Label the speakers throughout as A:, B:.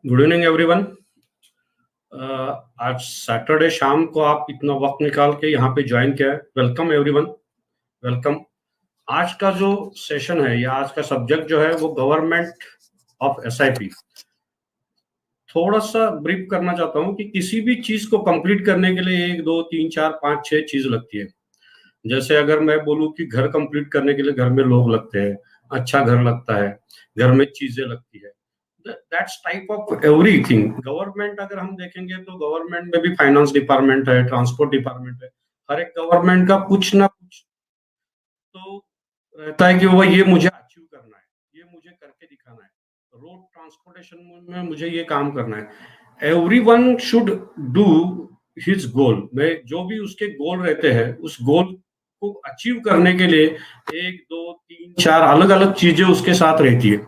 A: Good evening everyone. आज Saturday शाम को आप इतना वक्त निकाल के यहाँ पे ज्वाइन किया है। Welcome everyone, welcome. आज का जो सेशन है या आज का सब्जेक्ट जो है वो गवर्नमेंट ऑफ एसआईपी। थोड़ा सा ब्रीफ करना चाहता हूँ कि किसी भी चीज को कंप्लीट करने के लिए 1 2 3 4 5 6 चीज लगती है। जैसे अगर मैं बोलूँ कि घर कंप्लीट करने के लिए घर में लोग लगते हैं, अच्छा घर लगता है, घर में चीजें लगती है। That's type of everything. Government अगर हम देखेंगे तो गवर्नमेंट में भी फाइनेंस डिपार्टमेंट है, ट्रांसपोर्ट डिपार्टमेंट है। हर एक गवर्नमेंट का कुछ ना कुछ तो रहता है कि वो ये मुझे अचीव करना है, ये मुझे करके दिखाना है। रोड ट्रांसपोर्टेशन में मुझे ये काम करना है। Everyone should do his goal में, जो भी उसके गोल रहते हैं उस गोल को अचीव करने के लिए 1 2 3 4 अलग अलग चीजें उसके साथ रहती है।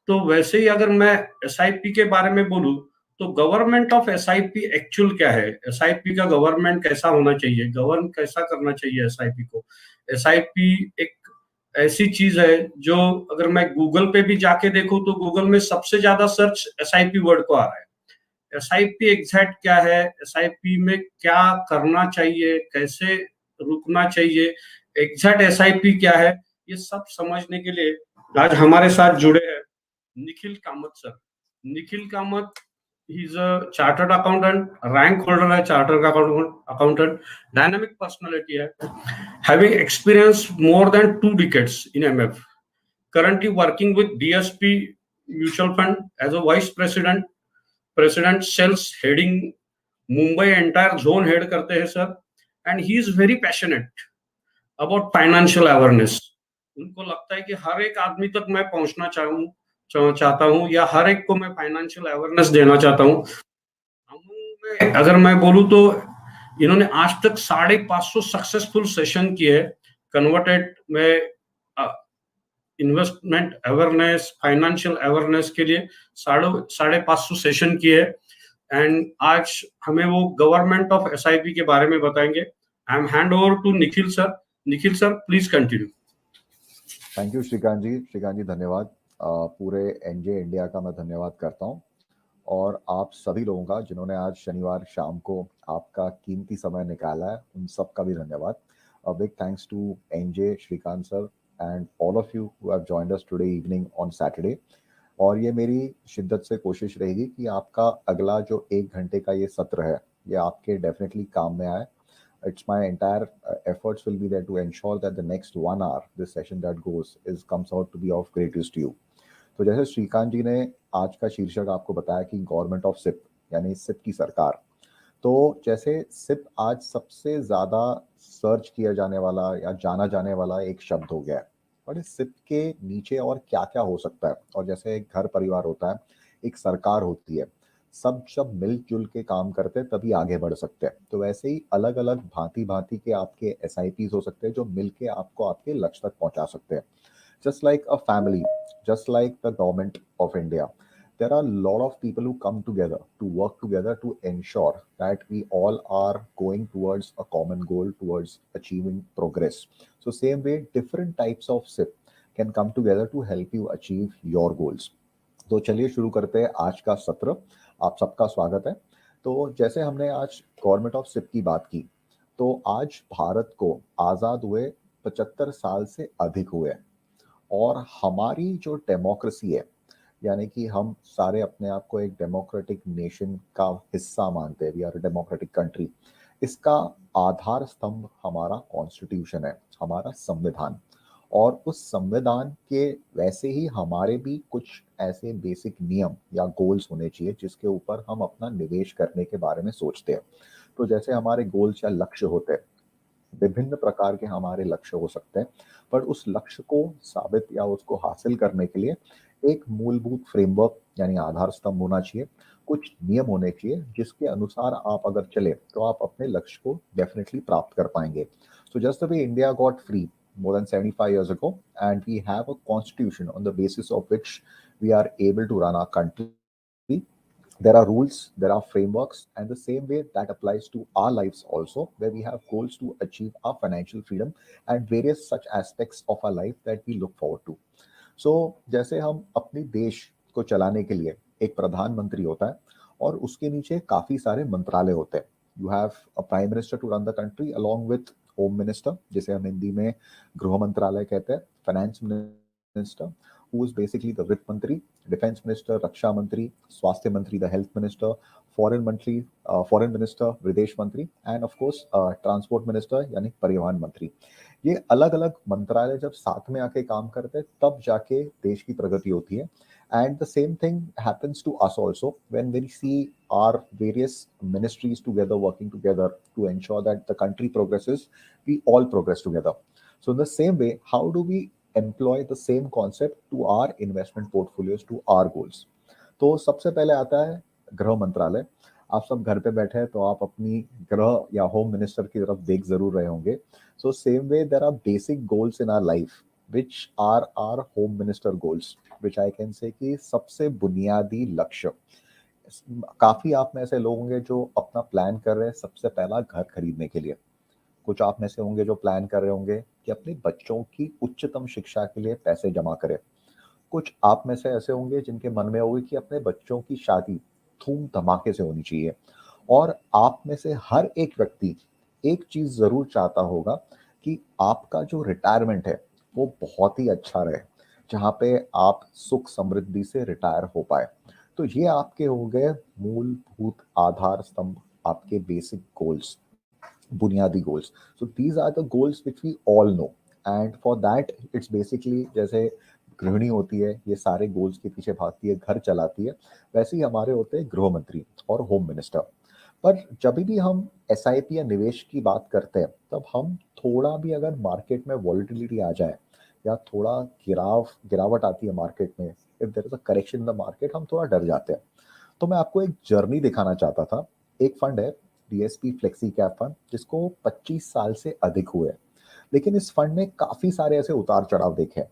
A: तो वैसे ही अगर मैं एसआईपी के बारे में बोलूं तो गवर्नमेंट ऑफ एसआईपी एक्चुअल क्या है, एसआईपी का गवर्नमेंट कैसा होना चाहिए, गवर्न कैसा करना चाहिए एसआईपी को। एसआईपी एक ऐसी चीज है जो अगर मैं गूगल पे भी जाके देखूं तो गूगल में सबसे ज्यादा सर्च एसआईपी वर्ड को आ रहा है। एसआईपी एग्जैक्ट क्या है, एसआईपी में क्या करना चाहिए, कैसे रुकना चाहिए, एग्जैक्ट एसआईपी क्या है, ये सब समझने के लिए आज हमारे साथ जुड़े हैं Nikhil Kamat sir. Nikhil Kamat, he is a chartered accountant, rank holder है चार्टर्ड अकाउंटेंट, डायनामिक पर्सनालिटी है, having experience more than 2 decades in MF, currently working with DSP Mutual Fund as a vice president sales heading Mumbai entire zone head करते हैं sir. And he is very passionate about financial awareness. उनको लगता है कि हर एक आदमी तक मैं पहुंचना चाहता हूँ या हर एक को मैं फाइनेंशियल अवेयरनेस देना चाहता हूँ। अगर मैं बोलूँ तो इन्होंने आज तक 550 सक्सेसफुल सेशन किए, कन्वर्टेड में इन्वेस्टमेंट अवेयरनेस, फाइनेंशियल अवेयरनेस के लिए 550 सेशन किए। एंड आज हमें वो गवर्नमेंट ऑफ एसआईपी के बारे में बताएंगे। I am hand over to Nikhil sir. Nikhil sir please continue.
B: Thank you Shrikant ji. Shrikant ji धन्यवाद। पूरे एनजे इंडिया का मैं धन्यवाद करता हूं और आप सभी लोगों का जिन्होंने आज शनिवार शाम को आपका कीमती समय निकाला है, उन सब का भी धन्यवाद। Big thanks to NJ, Shrikant sir and all of you who have joined us today evening on Saturday. और ये मेरी शिद्दत से कोशिश रहेगी कि आपका अगला जो 1 घंटे का ये सत्र है ये आपके डेफिनेटली काम में आए। It's my entire efforts will be there to ensure that the next 1 hour, this session that goes, comes out to be of great use to you. तो जैसे श्रीकांत जी ने आज का शीर्षक आपको बताया कि गवर्नमेंट ऑफ सिप यानी सिप की सरकार, तो जैसे सिप आज सबसे ज्यादा सर्च किया जाने वाला या जाना जाने वाला एक शब्द हो गया है। और इस सिप के नीचे और क्या क्या हो सकता है, और जैसे एक घर परिवार होता है, एक सरकार होती है, सब जब मिलजुल के काम करते हैं तभी आगे बढ़ सकते हैं। तो वैसे ही अलग अलग भांति भांति के आपके एसआईपीज हो सकते हैं जो मिलके आपको आपके लक्ष्य तक पहुंचा सकते हैं। Just like a family, just like the government of India, there are a lot of people who come together to work together to ensure that we all are going towards a common goal, towards achieving progress. So same way different types of SIP can come together to help you achieve your goals. तो चलिए शुरू करते हैं आज का सत्र। आप सबका स्वागत है। तो जैसे हमने आज गवर्नमेंट ऑफ सिप की बात की, तो आज भारत को आज़ाद हुए 75 साल से अधिक हुए और हमारी जो डेमोक्रेसी है, यानी कि हम सारे अपने आप को एक डेमोक्रेटिक नेशन का हिस्सा मानते हैं, वी आर डेमोक्रेटिक कंट्री, इसका आधार स्तंभ हमारा कॉन्स्टिट्यूशन है, हमारा संविधान। और उस संविधान के वैसे ही हमारे भी कुछ ऐसे बेसिक नियम या गोल्स होने चाहिए जिसके ऊपर हम अपना निवेश करने के बारे में सोचते हैं। तो जैसे हमारे गोल्स या लक्ष्य होते हैं, विभिन्न प्रकार के हमारे लक्ष्य हो सकते हैं, पर उस लक्ष्य को साबित या उसको हासिल करने के लिए एक मूलभूत फ्रेमवर्क यानी आधार स्तंभ होना चाहिए, कुछ नियम होने चाहिए जिसके अनुसार आप अगर चले तो आप अपने लक्ष्य को डेफिनेटली प्राप्त कर पाएंगे। So just the way India got free more than 75 years ago, and we have a constitution on the basis of which we are able to run our country. There are rules, there are frameworks, and the same way that applies to our lives also, where we have goals to achieve our financial freedom and various such aspects of our life that we look forward to. So जैसे हम अपने देश को चलाने के लिए एक प्रधानमंत्री होता है और उसके नीचे काफी सारे मंत्रालय होते हैं. You have a prime minister to run the country along with home minister, जिसे हम हिंदी में गृह मंत्रालय कहते हैं, finance minister who is basically the वित्त मंत्री, डिफेंस मिनिस्टर रक्षा मंत्री, स्वास्थ्य मंत्री the health minister, foreign minister विदेश मंत्री, and of course transport minister यानी परिवहन मंत्री. ये अलग अलग मंत्रालय जब साथ में आके काम करते हैं तब जाके देश की प्रगति होती है. And the same thing happens to us also when we see our various ministries together working together to ensure that the country progresses, we all progress together. So in the same way, how do we employ the same concept to our investment portfolios, to our goals? तो सबसे पहले आता है गृह मंत्रालय. आप सब घर पे बैठे हैं तो आप अपनी गृह या होम मिनिस्टर की तरफ देख जरूर रहे होंगे. So same way there are basic goals in our life which are our home minister goals, which I can say कि सबसे बुनियादी लक्ष्य. काफी आप में ऐसे लोग होंगे जो अपना प्लान कर रहे हैं सबसे पहला घर खरीदने के लिए. कुछ आप में से होंगे जो प्लान कर रहे होंगे कि अपने बच्चों की उच्चतम शिक्षा के लिए पैसे जमा करें. कुछ आप में से ऐसे होंगे जिनके मन में होगी कि अपने बच्चों की शादी धूम धमाके से होनी चाहिए. और आप में से हर एक व्यक्ति एक चीज जरूर चाहता होगा कि आपका जो रिटायरमेंट है वो बहुत ही अच्छा रहे, जहाँ पे आप सुख समृद्धि से रिटायर हो पाए. तो ये आपके हो गए मूलभूत आधार स्तंभ, आपके बेसिक गोल्स, बुनियादी goals. So these are the goals which we all know, and for that it's basically जैसे गृहिणी होती है ये सारे गोल्स के पीछे भागती है, घर चलाती है, वैसे ही हमारे होते हैं गृह मंत्री और होम मिनिस्टर. पर जब भी हम एसआईपी या निवेश की बात करते हैं तब हम थोड़ा भी अगर मार्केट में वॉलिटिलिटी आ जाए या थोड़ा गिरावट आती है मार्केट में, if there is a correction in the market, हम थोड़ा डर जाते हैं. तो मैं आपको एक जर्नी दिखाना चाहता था. एक फंड है डीएसपी फ्लेक्सी कैप फंड, जिसको 25 साल से अधिक हुए, लेकिन इस फंड ने काफी सारे ऐसे उतार चढ़ाव देखे.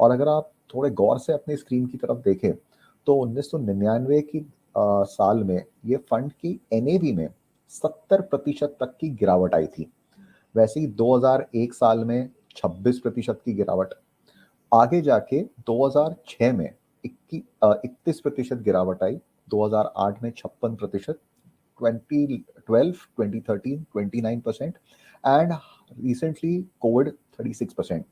B: और अगर आप थोड़े गौर से अपनी स्क्रीन की तरफ देखें तो 1999 की साल में ये फंड की एनएवी में 70% तक की गिरावट आई थी. वैसे ही 2001 साल में 26% की गिरावट, आगे जाके 2006 में 31% गिरावट आई, 2008 में 56%, 2012, 2013, 29%, and recently COVID 36%.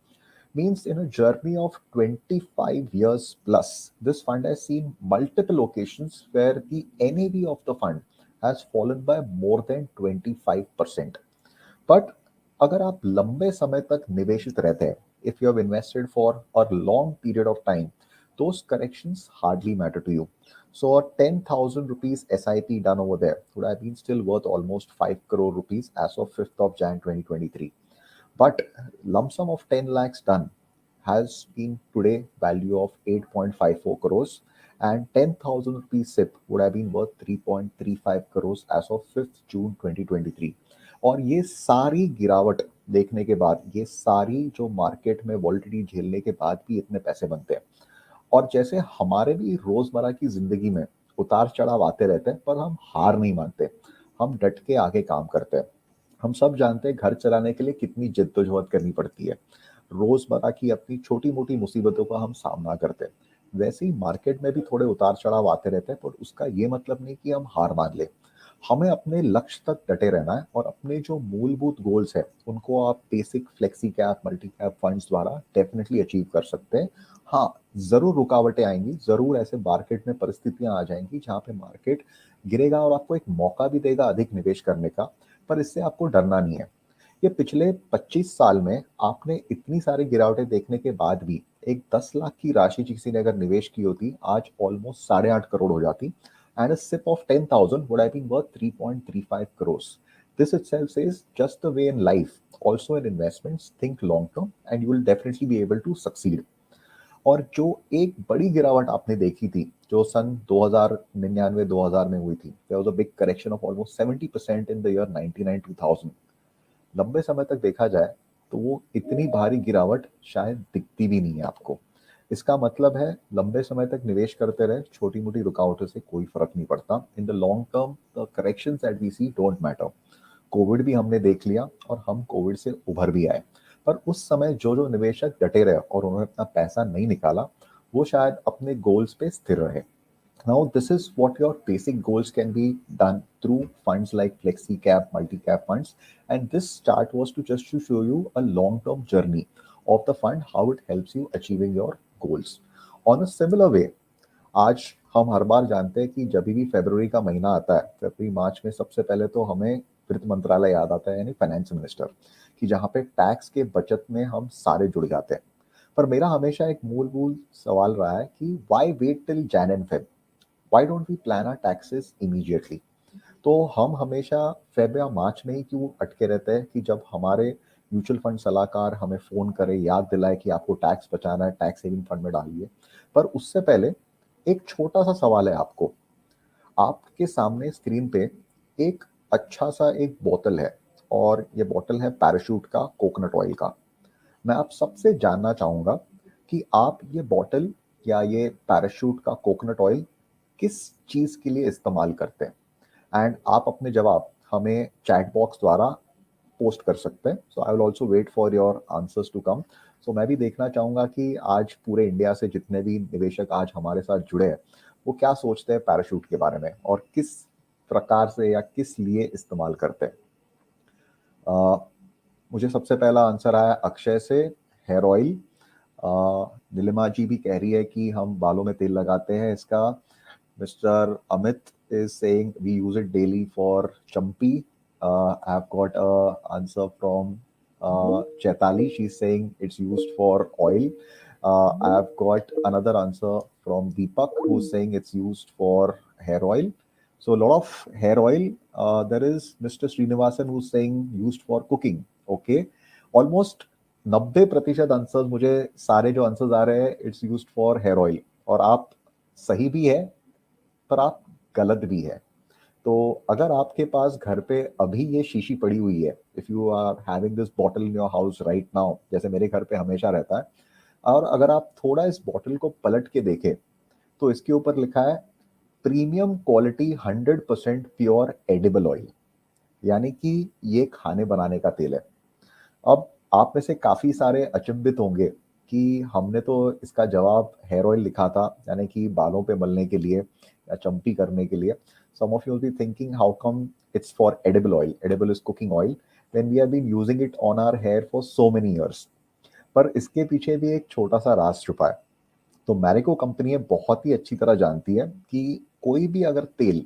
B: Means in a journey of 25 years plus, this fund has seen multiple occasions where the NAV of the fund has fallen by more than 25%. But अगर आप लंबे समय तक निवेशित रहते हैं, if you have invested for a long period of time, those corrections hardly matter to you. So a 10,000 rupees SIP done over there would have been still worth almost 5 crore rupees as of 5th of Jan 2023. But lump sum of 10 lakhs done has been today value of 8.54 crores, and 10,000 rupees SIP would have been worth 3.35 crores as of 5th June 2023. और ये सारी गिरावट देखने के बाद, ये सारी जो मार्केट में वॉलिटिलिटी झेलने के बाद भी इतने पैसे बनते हैं. और जैसे हमारे भी रोजमर्रा की जिंदगी में उतार चढ़ाव आते रहते हैं, पर हम हार नहीं मानते, हम डट के आगे काम करते हैं. हम सब जानते हैं घर चलाने के लिए कितनी जद्दोजहद करनी पड़ती है, रोजमर्रा की अपनी छोटी मोटी मुसीबतों का हम सामना करते हैं. वैसे ही मार्केट में भी थोड़े उतार चढ़ाव आते रहते हैं, पर उसका ये मतलब नहीं कि हम हार मान ले. हमें अपने लक्ष्य तक डटे रहना है और अपने जो मूलभूत गोल्स है उनको आप basic flexi cap multi cap funds द्वारा डेफिनेटली अचीव कर सकते हैं. हाँ, जरूर रुकावटें आएंगी, जरूर ऐसे मार्केट में परिस्थितियां आ जाएंगी जहां पे मार्केट गिरेगा और आपको एक मौका भी देगा अधिक निवेश करने का, पर इससे आपको डरना नहीं है. ये पिछले 25 साल में आपने इतनी सारी गिरावटें देखने के बाद भी एक 10 लाख की राशि किसी ने अगर निवेश की होती, आज ऑलमोस्ट 8.5 करोड़ हो जाती, and a SIP of 10,000 would have been worth 3.35 crores. This itself says just the way in life, also in investments, think long term and you will definitely be able to succeed. और जो एक बड़ी गिरावट आपने देखी थी जो सन 2099-2000 में हुई थी, there was a big correction of almost 70% in the year 99-2000. लंबे समय तक देखा जाए तो वो इतनी भारी गिरावट शायद दिखती भी नहीं है आपको. इसका मतलब है लंबे समय तक निवेश करते रहे, छोटी मोटी रुकावटों से कोई फर्क नहीं पड़ता. In the long term the corrections that we see don't matter. Covid भी हमने देख लिया और हम कोविड से उभर भी आए, पर उस समय जो निवेशक डटे रहे और उन्होंने अपना पैसा नहीं निकाला, वो शायद अपने गोल्स पे स्थिर रहे. Now, this is what your basic goals can be done through funds like flexi cap, multi cap funds. And this chart was to just to show you a long term journey of the fund, how it helps you achieving your goals. On a similar way, आज हम हर बार जानते हैं कि जब भी फरवरी का महीना आता है, फरवरी मार्च में सबसे पहले तो हमें वित्त मंत्रालय याद आता है, यानी फाइनेंस मिनिस्टर, कि जहाँ पे टैक्स के बचत में हम सारे जुड़ जाते हैं। पर मेरा हमेशा एक मूल सवाल रहा है कि why wait till Jan and Feb, why don't we plan our taxes immediately. तो हम हमेशा फेब या मार्च में ही क्यों अटके रहते हैं कि जब हमारे म्यूचुअल फंड सलाहकार हमें फोन करे, याद दिलाए कि आपको टैक्स बचाना है, टैक्स सेविंग फंड में डालिए। पर उससे पहले एक छोटा सा सवाल है आपको। आपके सामने स्क्रीन पे एक अच्छा सा एक बोतल है, और ये बोतल है पैराशूट का कोकोनट ऑयल का। मैं आप सबसे जानना चाहूंगा कि आप ये बोतल या ये पैराशूट का कोकोनट ऑयल किस चीज के लिए इस्तेमाल करते हैं। एंड आप अपने जवाब हमें चैट बॉक्स द्वारा पोस्ट कर सकते हैं। So I will also wait for your answers to come. So मैं भी देखना चाहूंगा कि आज पूरे इंडिया से जितने भी निवेशक आज हमारे साथ जुड़े हैं, वो क्या सोचते हैं पैराशूट के बारे में और किस प्रकार से या किस लिए इस्तेमाल करते हैं। मुझे सबसे पहला आंसर आया अक्षय से, हेयर ऑयल। नीलिमा जी भी कह रही है कि हम बालों में तेल लगाते हैं इसका। Mister Amit is saying we use it daily for champi. I've got a answer from Chaitali. She's saying it's used for oil. I've got another answer from Deepak who's saying it's used for hair oil. So a lot of hair oil. There is Mr. Srinivasan who's saying used for cooking. Okay, almost 90% answers, मुझे सारे जो answers आ रहे हैं it's used for hair oil, और आप सही भी है पर आप गलत भी है। तो अगर आपके पास घर पे अभी ये शीशी पड़ी हुई है, if you are having this bottle in your house right now, जैसे मेरे घर पे हमेशा रहता है, और अगर आप थोड़ा इस बॉटल को पलट के देखें तो इसके ऊपर लिखा है premium quality 100% pure edible oil, यानी कि ये खाने बनाने का तेल है। अब आप में से काफी सारे अचंभित होंगे कि हमने तो इसका जवाब हेयर ऑयल लिखा था, यानी कि बालों पे मलने के लिए या चंपी करने के लिए। Some of you will be thinking, how come it's for edible oil? Edible is cooking oil. When we have been using it on our hair for so many years. पर इसके पीछे भी एक छोटा सा राज छुपा है। तो मैरिको कंपनी बहुत ही अच्छी तरह जानती है कि कोई भी अगर तेल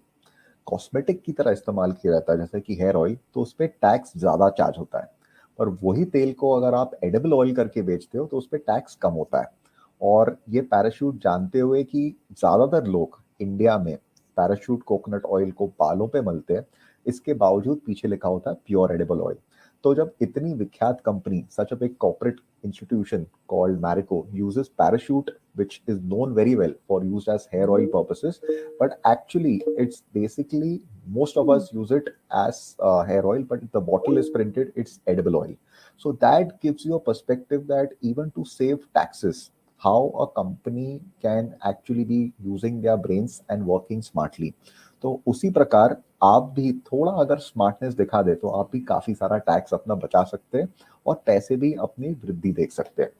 B: कॉस्मेटिक की तरह इस्तेमाल किया जाता है, जैसे कि हेयर ऑयल, तो उस पर टैक्स ज्यादा चार्ज होता है। पर वही तेल को अगर आप एडिबल ऑयल करके बेचते हो तो उस पर टैक्स कम होता है। और ये पैराशूट जानते हुए कि ज्यादातर लोग इंडिया में पैराशूट कोकोनट ऑयल को बालों पे मलते हैं, इसके बावजूद पीछे लिखा होता है प्योर एडिबल ऑयल। तो जब इतनी विख्यात company, such a big corporate institution called Marico uses parachute, which is known very well for used as hair oil purposes, but actually it's basically most of us use it as hair oil, but the bottle is printed it's edible oil. So that gives you a perspective that even to save taxes, how a company can actually be using their brains and working smartly. तो उसी प्रकार आप भी थोड़ा अगर smartness दिखा दे तो आप भी काफी सारा टैक्स अपना बचा सकते हैं और पैसे भी अपनी वृद्धि देख सकते हैं।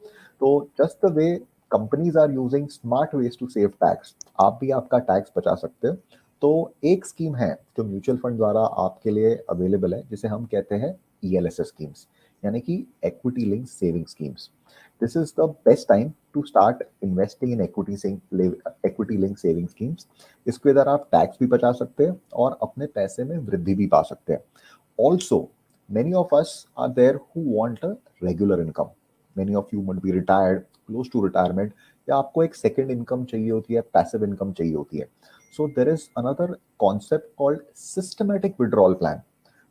B: तो just the way companies are using smart ways to save tax, आप भी आपका टैक्स बचा सकते हैं। तो एक स्कीम है जो म्यूचुअल फंड द्वारा आपके लिए अवेलेबल है, जिसे हम कहते हैं ईएलएसएस स्कीम्स, यानी कि equity link saving schemes. This is the best time to start investing in equity link saving schemes. इसके द्वारा आप टैक्स भी बचा सकते हैं और अपने पैसे में वृद्धि भी पा सकते हैं। Also many of us are there who want a regular income. Many of you might be retired, close to retirement, या आपको एक second income चाहिए होती है, passive income चाहिए होती है। So there is another concept called systematic withdrawal plan,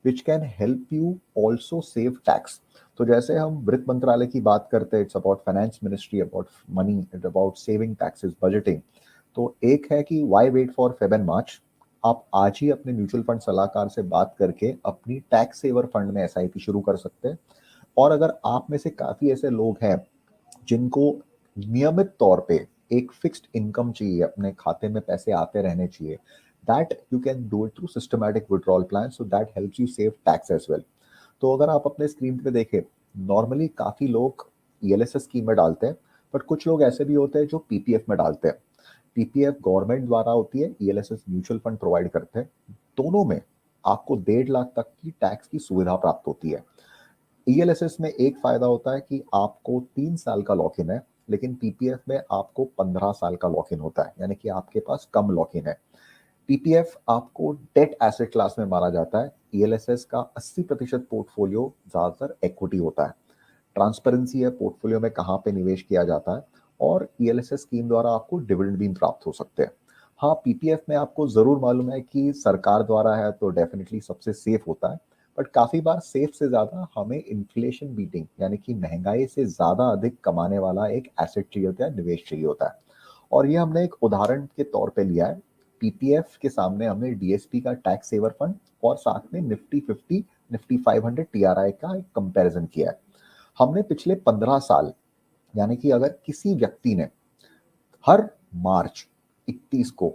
B: which can help you also save tax. तो जैसे हम वित्त मंत्रालय की बात करते हैं, it's about finance ministry, about money, it's about saving taxes, budgeting. तो एक है कि why wait for Feb and March? आप आज ही अपने म्यूचुअल फंड सलाहकार से बात करके अपनी टैक्स सेवर फंड में एसआईपी शुरू कर सकते हैं। और अगर आप में से काफी ऐसे लोग हैं जिनको नियमित तौर पे एक फिक्स्ड इनकम चाहिए, अपने खाते में पैसे आते रहने चाहिए, that you can do it through systematic withdrawal plan, so that helps you save tax as well. तो अगर आप अपने स्क्रीन पे देखें, नॉर्मली काफी लोग ईएलएसएस स्कीम में डालते हैं, बट कुछ लोग ऐसे भी होते हैं जो पीपीएफ में डालते हैं। पीपीएफ गवर्नमेंट द्वारा होती है, ईएलएसएस म्यूचुअल फंड प्रोवाइड करते हैं। दोनों में आपको 1.5 लाख तक की टैक्स की सुविधा प्राप्त होती है। ईएलएसएस में एक फायदा होता है कि आपको 3 साल का लॉक इन है, लेकिन पीपीएफ में आपको 15 साल का लॉक इन होता है, यानी कि आपके पास कम लॉक इन है। पीपीएफ आपको डेट एसेट क्लास में माना जाता है। ईएलएसएस का 80% पोर्टफोलियो ज्यादातर इक्विटी होता है। ट्रांसपेरेंसी है पोर्टफोलियो में कहाँ पे निवेश किया जाता है, और ईएलएसएस स्कीम द्वारा आपको डिविडेंड भी प्राप्त हो सकते हैं। हाँ, पीपीएफ में आपको जरूर मालूम है कि सरकार द्वारा है तो डेफिनेटली सबसे सेफ होता है, बट काफी बार सेफ से ज्यादा हमें इन्फ्लेशन बीटिंग, यानी कि महंगाई से ज्यादा अधिक कमाने वाला एक एसेट चाहिए होता है, निवेश चाहिए होता है। और ये हमने एक उदाहरण के तौर पे लिया है। पीपीएफ के सामने हमने डीएसपी का टैक्स सेवर फंड और साथ में निफ्टी 50, निफ्टी 500 टीआरआई का एक कंपैरिजन किया है। हमने पिछले 15 साल, यानी कि अगर किसी व्यक्ति ने हर मार्च 31 को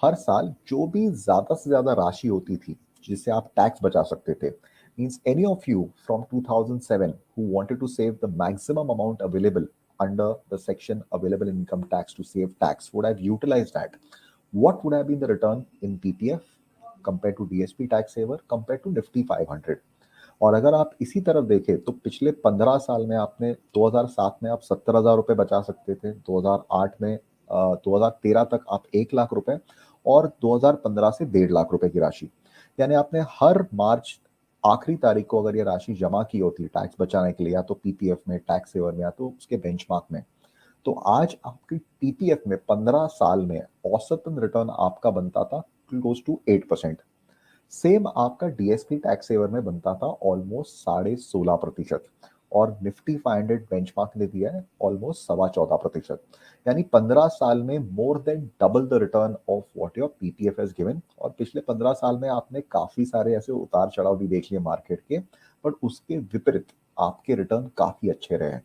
B: हर साल जो भी ज्यादा से ज्यादा राशि होती थी जिससे आप टैक्स बचा सकते थे, means any of you from 2007 who wanted to save the maximum amount available under the section available income tax to save tax would have utilized that, what would have been the return in PPF compared to DSP tax saver compared to Nifty 500? और अगर आप इसी तरफ देखें तो पिछले 15 साल में आपने 2007 में आप 70,000 रुपए बचा सकते थे, 2008 में 2013 तक आप 1 लाख रुपए, और 2015 से 1.5 लाख रुपए की राशि, यानी आपने हर मार्च आखिरी तारीख को अगर ये राशि जमा की होती टैक्स बचाने के लिए, या तो पीपीएफ में, टैक्स सेवर में, या तो उसके बेंचमार्क में, तो आज आपकी पीपीएफ में 15 साल में औसतन रिटर्न आपका बनता था क्लोज टू 8%। सेम आपका डीएसपी टैक्स सेवर में बनता था ऑलमोस्ट 16.5%, और निफ्टी 500 बेंचमार्क ने दिया है ऑलमोस्ट 14.25%। यानी 15 साल में more than double the return of what your PPF has given. और पिछले 15 साल में आपने काफी सारे ऐसे उतार चढ़ाव भी देख लिए मार्केट के, बट उसके विपरीत आपके रिटर्न काफी अच्छे रहे हैं।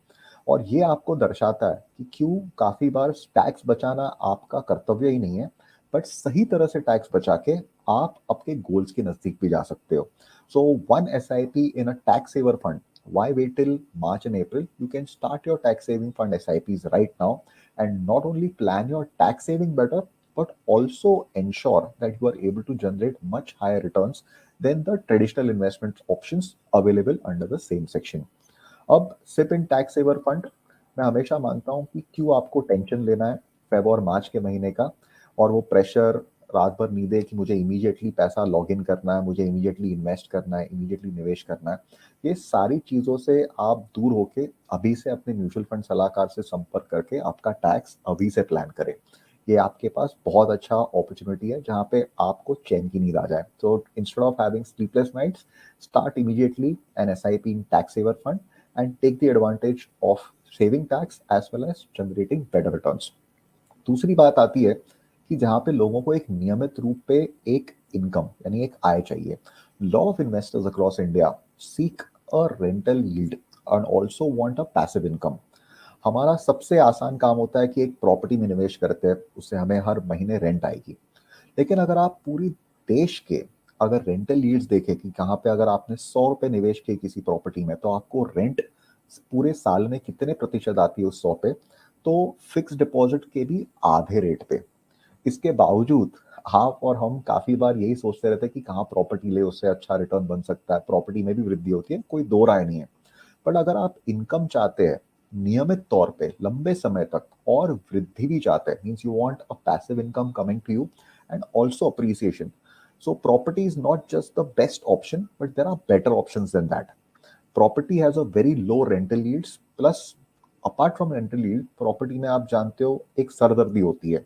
B: और ये आपको दर्शाता है कि क्यों काफी बार टैक्स बचाना आपका कर्तव्य ही नहीं है, बट सही तरह से टैक्स बचा के आप अपने गोल्स के नजदीक भी जा सकते हो। So one SIP in a tax saver fund, why wait till March and April? You can start your tax saving fund SIPs right now, and not only plan your tax saving better, but also ensure that you are able to generate much higher returns than the traditional investment options available under the same section. अब SIP in tax saver fund, मैं हमेशा मानता हूँ कि क्यों आपको tension लेना है फेब और मार्च के महीने का, और वो प्रेशर, रात भर नींदें कि मुझे इमीडिएटली पैसा लॉग इन करना है, मुझे इमीडिएटली इन्वेस्ट करना है, इमीडिएटली निवेश करना है। ये सारी चीज़ों से आप दूर होके अभी से अपने म्यूचुअल फंड सलाहकार से संपर्क करके आपका टैक्स अभी से प्लान करें। ये आपके पास बहुत अच्छा अपॉर्चुनिटी है जहाँ पे आपको चैन की नींद आ जाए। So instead of having sleepless nights, start immediately an SIP in tax saver fund and take the advantage of saving tax as well as generating better returns. दूसरी बात आती है कि जहां पे लोगों को एक नियमित रूप पे एक इनकम, यानी एक आय चाहिए। Lot of investors across India seek a rental yield and also want a passive income. हमारा सबसे आसान काम होता है कि एक प्रॉपर्टी में निवेश करते हैं, उससे हमें हर महीने रेंट आएगी। लेकिन अगर आप पूरी देश के अगर रेंटल यील्ड्स देखें कि कहाँ पे अगर आपने 100 रुपए निवेश किए किसी प्रॉपर्टी में, तो आपको रेंट पूरे साल में कितने प्रतिशत आती है उस 100 पे, तो फिक्स डिपॉजिट के भी आधे रेट पे। इसके बावजूद आप और हम काफी बार यही सोचते रहते हैं कि कहाँ प्रॉपर्टी ले, उससे अच्छा रिटर्न बन सकता है, प्रॉपर्टी में भी वृद्धि होती है, कोई दो राय नहीं है। बट अगर आप इनकम चाहते हैं नियमित तौर पे लंबे समय तक, और वृद्धि भी चाहते हैं, means you want a passive income coming to you and also appreciation, so property is not just the best option, but there are better options than that. Property has a very low rental yields, plus apart from rental yield, property में आप जानते हो एक सरदर्दी होती है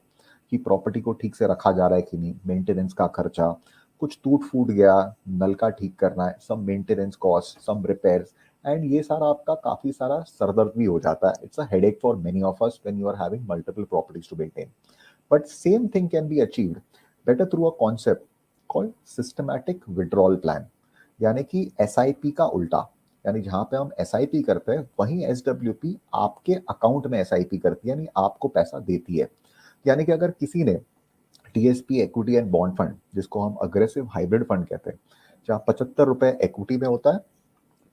B: कि property को ठीक से रखा जा रहा है कि नहीं, मेंटेनेंस का खर्चा, कुछ टूट फूट गया, नल का ठीक करना है, some maintenance cost, some repairs, and ये सारा आपका काफी सारा सरदर्द भी हो जाता है। It's a headache for many of us when you are having multiple properties to maintain. But same thing can be achieved better through a concept called systematic withdrawal plan, यानी कि एसआईपी का उल्टा। यानी जहां पे हम एसआईपी करते हैं वहीं एसडब्ल्यूपी आपके अकाउंट में एसआईपी करती है, यानी आपको पैसा देती है। यानी कि अगर किसी ने TSP equity and bond fund, जिसको हम अग्रेसिव हाइब्रिड फंड कहते हैं, जहाँ 75 रुपए इक्विटी में होता है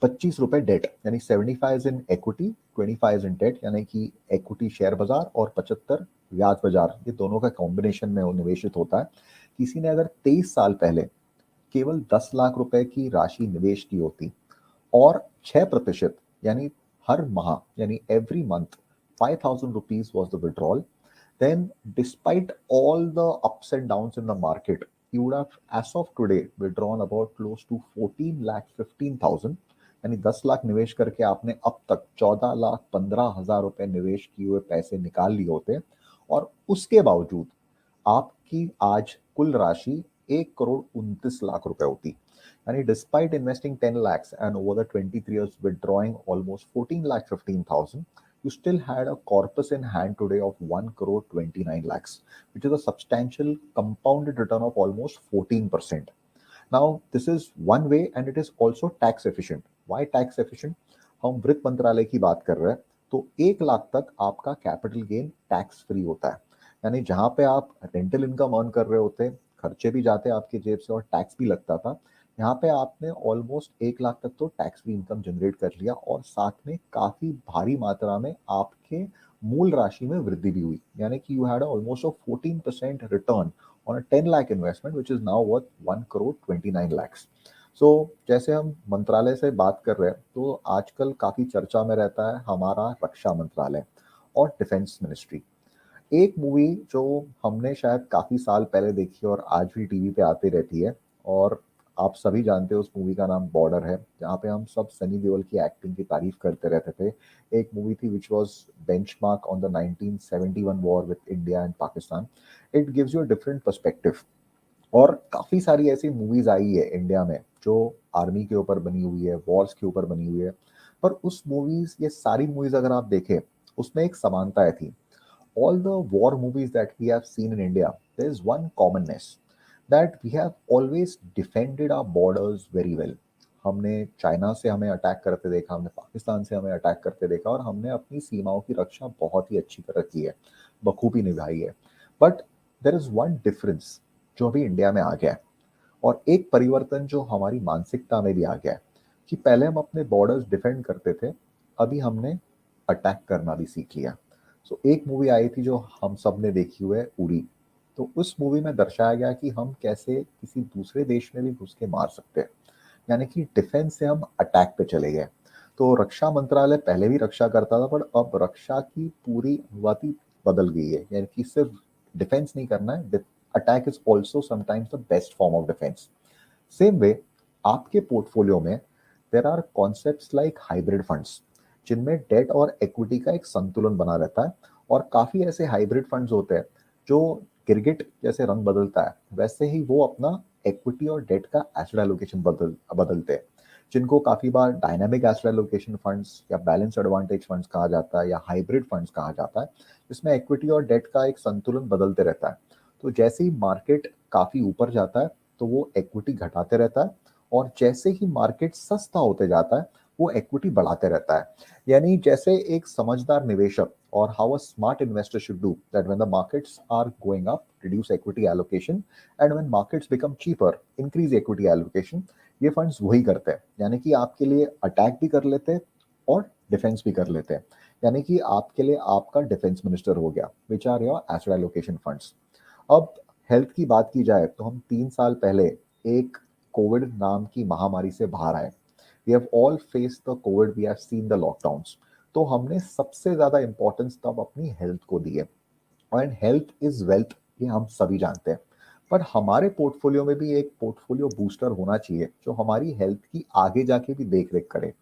B: ₹25 डेट, यानी 75 is in equity, 25 is in debt, यानी कि इक्विटी शेयर बाजार और 75 ब्याज बाजार, ये दोनों का कॉम्बिनेशन में वो निवेशित होता है। किसी ने अगर 23 साल पहले केवल 10 लाख रुपए की राशि निवेश की होती और 6% यानी हर माह, यानी every month 5,000 rupees was the withdrawal, then despite all the ups and downs in the market, you would have as of today withdrawn about close to 14,15,000, यानी 10 लाख निवेश करके आपने अब तक 14,15,000 रुपए निवेश किए हुए पैसे निकाल लिए होते, और उसके बावजूद आपकी आज कुल राशि 1,29,00,000 रुपए होती। यानी despite investing 10 lakhs and over the 23 years withdrawing almost 14,15,000, you still had a corpus in hand today of 1,29,00,000, which is a substantial compounded return of almost 14%. Now, this is one way and it is also tax efficient. Why tax efficient? हम वित्त मंत्रालय की बात कर रहे हैं, तो 1 लाख तक आपका कैपिटल गेन टैक्स फ्री होता है। यानी जहां पे आप रेंटल इनकम अर्न कर रहे होते, खर्चे भी जाते आपकी जेब से और टैक्स भी लगता था, यहाँ पे आपने ऑलमोस्ट 1 लाख तक तो टैक्स फ्री इनकम जनरेट कर लिया, और साथ में काफी भारी मात्रा में आपके मूल राशि में वृद्धि भी हुई। यानी कि you had almost a 14% return on a 10 lakh investment which is now worth 1,29,00,000। सो जैसे हम मंत्रालय से बात कर रहे हैं, तो आजकल काफी चर्चा में रहता है हमारा रक्षा मंत्रालय और डिफेंस मिनिस्ट्री। एक मूवी जो हमने शायद काफी साल पहले देखी और आज भी टीवी पे आती रहती है, और आप सभी जानते हो उस मूवी का नाम बॉर्डर है, जहाँ पे हम सब सनी देओल की एक्टिंग की तारीफ करते रहते थे। एक मूवी थी which was benchmark on the 1971 war with India and Pakistan. It gives you a different perspective. और काफी सारी ऐसी मूवीज आई है इंडिया में जो आर्मी के ऊपर बनी हुई है, वॉर्स के ऊपर बनी हुई है, पर उस मूवीज, ये सारी मूवीज अगर आप देखें, उसमें एक समानता थी। All the war movies that we have seen in India, there is one commonness that we have always defended our borders very well. हमने चाइना से हमें अटैक करते देखा, हमने पाकिस्तान से हमें अटैक करते देखा, और हमने अपनी सीमाओं की रक्षा बहुत ही अच्छी तरह की है, बखूबी निभाई है। But there is one difference जो अभी इंडिया में आ गया है, और एक परिवर्तन जो हमारी मानसिकता में भी आ गया है, कि पहले हम अपने बॉर्डर्स डिफेंड करते थे, अभी हमने अटैक करना भी सीख लिया। सो एक मूवी आई थी जो हम सब ने देखी हुई है, उरी। तो उस मूवी में दर्शाया गया कि हम कैसे किसी दूसरे देश में भी घुस के मार सकते हैं, यानी कि डिफेंस से हम अटैक पे चले गए। तो रक्षा मंत्रालय पहले भी रक्षा करता था, पर अब रक्षा की पूरी अनुवादी बदल गई है, यानी कि सिर्फ डिफेंस नहीं करना है, attack is also sometimes the best form of defence. Same way आपके पोर्टफोलियो में there are concepts like hybrid funds, जिनमें डेट और इक्विटी का एक संतुलन बना रहता है, और काफी ऐसे हाइब्रिड फंड्स होते हैं जो क्रिकेट जैसे रंग बदलता है वैसे ही वो अपना इक्विटी और डेट का एसेट एलोकेशन बदलते हैं, जिनको काफी बार डायनामिक एसेट एलोकेशन फंड्स या बैलेंस एडवांटेज फंड्स कहा जाता है, या हाइब्रिड फंड्स कहा जाता है, जिसमें इक्विटी और डेट का एक संतुलन बदलते रहता है। तो जैसे ही मार्केट काफी ऊपर जाता है तो वो इक्विटी घटाते रहता है, और जैसे ही मार्केट सस्ता होते जाता है वो इक्विटी बढ़ाते रहता है। यानी जैसे एक समझदार निवेशक, और how a smart investor should do that when the markets are going up, reduce equity allocation, and when markets become cheaper, increase equity allocation. ये फंड्स वही करते हैं, यानी कि आपके लिए अटैक भी कर लेते हैं और डिफेंस भी कर लेते हैं। यानी कि आपके लिए आपका डिफेंस मिनिस्टर हो गया, which are your asset allocation funds. अब हेल्थ की बात की जाए तो हम 3 साल पहले एक कोविड नाम की महामारी से बाहर आए। We have all faced the COVID, we have seen the lockdowns. तो हमने सबसे ज्यादा इंपॉर्टेंस तब अपनी हेल्थ को दी है, एंड हेल्थ इज वेल्थ, ये हम सभी जानते हैं। पर हमारे पोर्टफोलियो में भी एक पोर्टफोलियो बूस्टर होना चाहिए जो हमारी हेल्थ की आगे जाके भी देख रेख करे।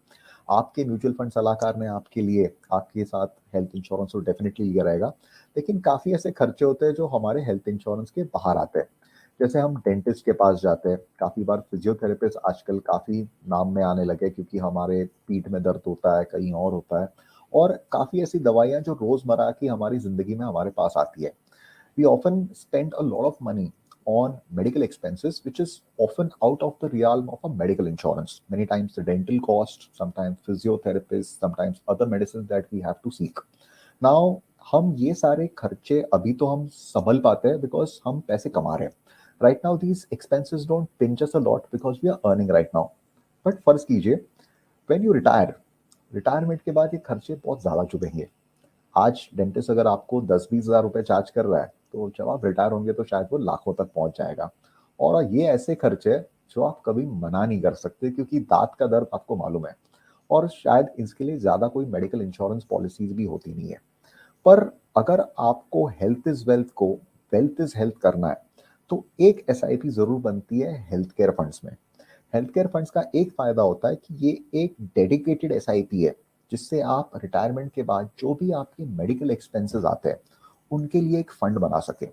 B: आपके म्यूचुअल फंड सलाहकार ने आपके लिए, आपके साथ हेल्थ इंश्योरेंस तो डेफिनेटली लिया रहेगा, लेकिन काफी ऐसे खर्चे होते हैं जो हमारे हेल्थ इंश्योरेंस के बाहर आते हैं। जैसे हम डेंटिस्ट के पास जाते हैं, काफी बार फिजियोथेरेपिस्ट आजकल काफी नाम में आने लगे, क्योंकि हमारे पीठ में दर्द होता है, कहीं और होता है, और काफी ऐसी दवाइयां जो रोजमर्रा की हमारी जिंदगी में हमारे पास आती है। We often spend a lot of money on medical expenses, which is often out of the realm of a medical insurance. Many times the dental cost, sometimes physiotherapists, sometimes other medicines that we have to seek. Now, हम ये सारे खर्चे अभी तो हम संभल पाते हैं because हम पैसे कमा रहे हैं। Right now these expenses don't pinch us a lot because we are earning right now. But फर्ज कीजिए व्हेन यू रिटायरमेंट के बाद ये खर्चे बहुत ज़्यादा चुभेंगे। आज डेंटिस्ट अगर आपको 10-20 हज़ार रुपए चार्ज कर रहा है, तो जब आप रिटायर होंगे तो शायद वो लाखों तक पहुंच जाएगा। और ये ऐसे खर्चे जो आप कभी मना नहीं कर सकते, क्योंकि दांत का दर्द आपको मालूम है, और शायद इसके लिए ज़्यादा कोई मेडिकल इंश्योरेंस पॉलिसीज भी होती नहीं है। पर अगर आपको हेल्थ इज वेल्थ को वेल्थ इज हेल्थ करना है, तो एक एसआईपी जरूर बनती है हेल्थ केयर फंड्स में। हेल्थ केयर फंड्स का एक फायदा होता है कि ये एक डेडिकेटेड एसआईपी है, जिससे आप रिटायरमेंट के बाद जो भी आपके मेडिकल एक्सपेंसेस आते हैं उनके लिए एक फंड बना सके।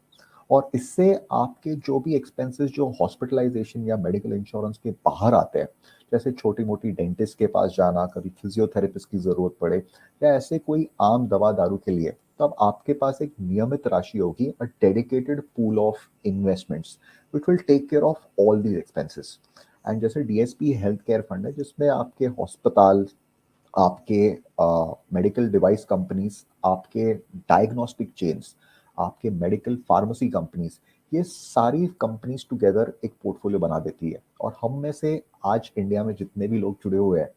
B: और इससे आपके जो भी एक्सपेंसेस जो हॉस्पिटलाइजेशन या मेडिकल इंश्योरेंस के बाहर आते हैं, जैसे छोटी मोटी डेंटिस्ट के पास जाना, कभी फिजियोथेरेपिस्ट की जरूरत पड़े, या ऐसे कोई आम दवा दारू के लिए, तब आपके पास एक नियमित राशि होगी, a dedicated pool of investments which will take care of all these expenses. And जैसे डीएसपी हेल्थ केयर फंड है, जिसमें आपके हॉस्पिटल, आपके मेडिकल डिवाइस कंपनीज, आपके डायग्नोस्टिक चेन्स, आपके मेडिकल फार्मेसी कंपनीज, ये सारी कंपनीज टुगेदर एक पोर्टफोलियो बना देती है। और हम में से आज इंडिया में जितने भी लोग जुड़े हुए हैं,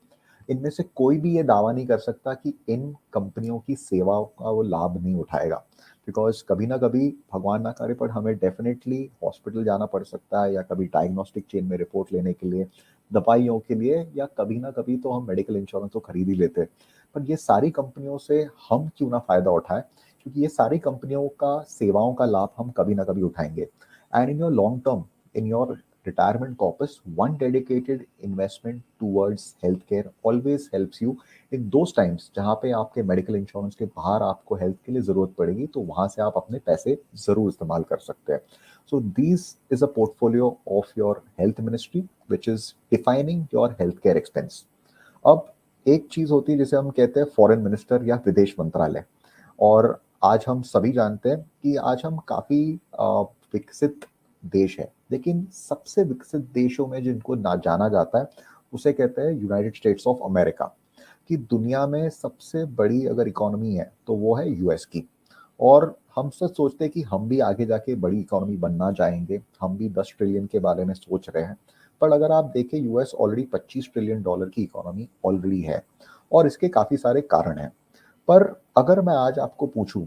B: इनमें से कोई भी ये दावा नहीं कर सकता कि इन कंपनियों की सेवाओं का वो लाभ नहीं उठाएगा। बिकॉज कभी ना कभी, भगवान ना करे, पर हमें डेफिनेटली हॉस्पिटल जाना पड़ सकता है, या कभी डायग्नोस्टिक चेन में रिपोर्ट लेने के लिए, दवाइयों के लिए, या कभी ना कभी तो हम मेडिकल इंश्योरेंस तो खरीद ही लेते हैं। पर ये सारी कंपनियों से हम क्यों ना फायदा उठाएं, क्योंकि ये सारी कंपनियों का सेवाओं का लाभ हम कभी ना कभी उठाएंगे। And in your long term, in your retirement corpus, one dedicated investment towards healthcare always helps you in those times जहाँ पे आपके मेडिकल इंश्योरेंस के बाहर आपको हेल्थ के लिए जरूरत पड़ेगी, तो वहां से आप अपने पैसे जरूर इस्तेमाल कर सकते हैं। So this is a portfolio of your health ministry which is defining your health care expense. अब एक चीज होती है जिसे हम कहते हैं फॉरेन मिनिस्टर या विदेश मंत्रालय। और आज हम सभी जानते हैं कि आज हम काफी विकसित देश है, लेकिन सबसे विकसित देशों में जिनको ना जाना जाता है, उसे कहते हैं यूनाइटेड स्टेट्स ऑफ अमेरिका। कि दुनिया में सबसे बड़ी अगर इकोनॉमी है तो वो है यूएस की। और हम सब सोचते हैं कि हम भी आगे जाके बड़ी इकोनॉमी बनना चाहेंगे, हम भी 10 ट्रिलियन के बारे में सोच रहे हैं। पर अगर आप देखें, यूएस ऑलरेडी $25 ट्रिलियन की इकोनॉमी ऑलरेडी है, और इसके काफी सारे कारण हैं। पर अगर मैं आज आपको पूछूं,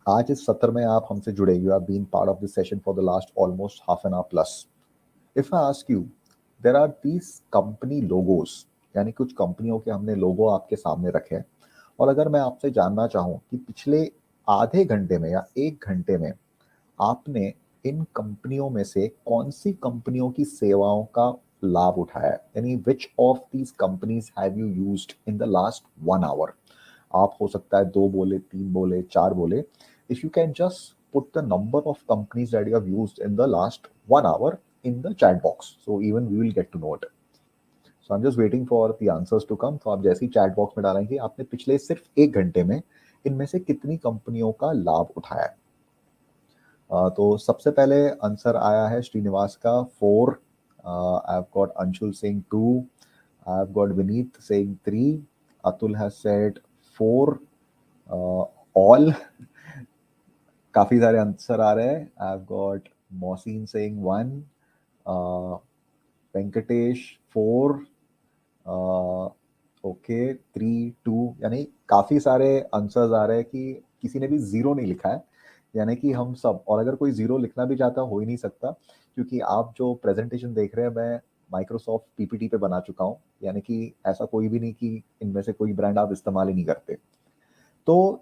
B: आज इस सत्र में आप हमसे जुड़े, you have been part of this session for the last almost half an hour plus. If I ask you, there are these company logos, यानी कुछ कंपनियों के हमने लोगो आपके सामने रखे हैं। और अगर मैं आपसे जानना चाहूं कि पिछले आधे घंटे में या 1 घंटे में आपने इन कंपनियों में से कौन सी कंपनियों की सेवाओं का लाभ उठाया है, यानी which of these companies have you used in the last 1 hour. आप हो सकता है 2 बोले, 3 बोले, 4 बोले। If you can just put the number of companies that you have used in the last 1 hour in the chat box, so even we will get to know it. So I'm just waiting for the answers to come. तो आप जैसे ही chat box में डालेंगे, आपने पिछले सिर्फ 1 घंटे में इनमें से कितनी कंपनियों का लाभ उठाया है। तो सबसे पहले आंसर आया है श्रीनिवास का 4। I have got Anshul Singh 2, I have got Vineet Singh 3, Atul has said 4, all. काफी सारे आंसर आ रहे हैं। I have got Mohsin Singh 1, Venkatesh 4, okay 3, 2, यानी काफी सारे आंसर्स आ रहे हैं कि किसी ने भी जीरो नहीं लिखा है, यानी कि हम सब। और अगर कोई जीरो लिखना भी चाहता, हो ही नहीं सकता, क्योंकि आप जो प्रेजेंटेशन देख रहे हैं, मैं माइक्रोसॉफ्ट पीपीटी पे बना चुका हूँ, यानी कि ऐसा कोई भी नहीं कि इनमें से कोई ब्रांड आप इस्तेमाल ही नहीं करते। तो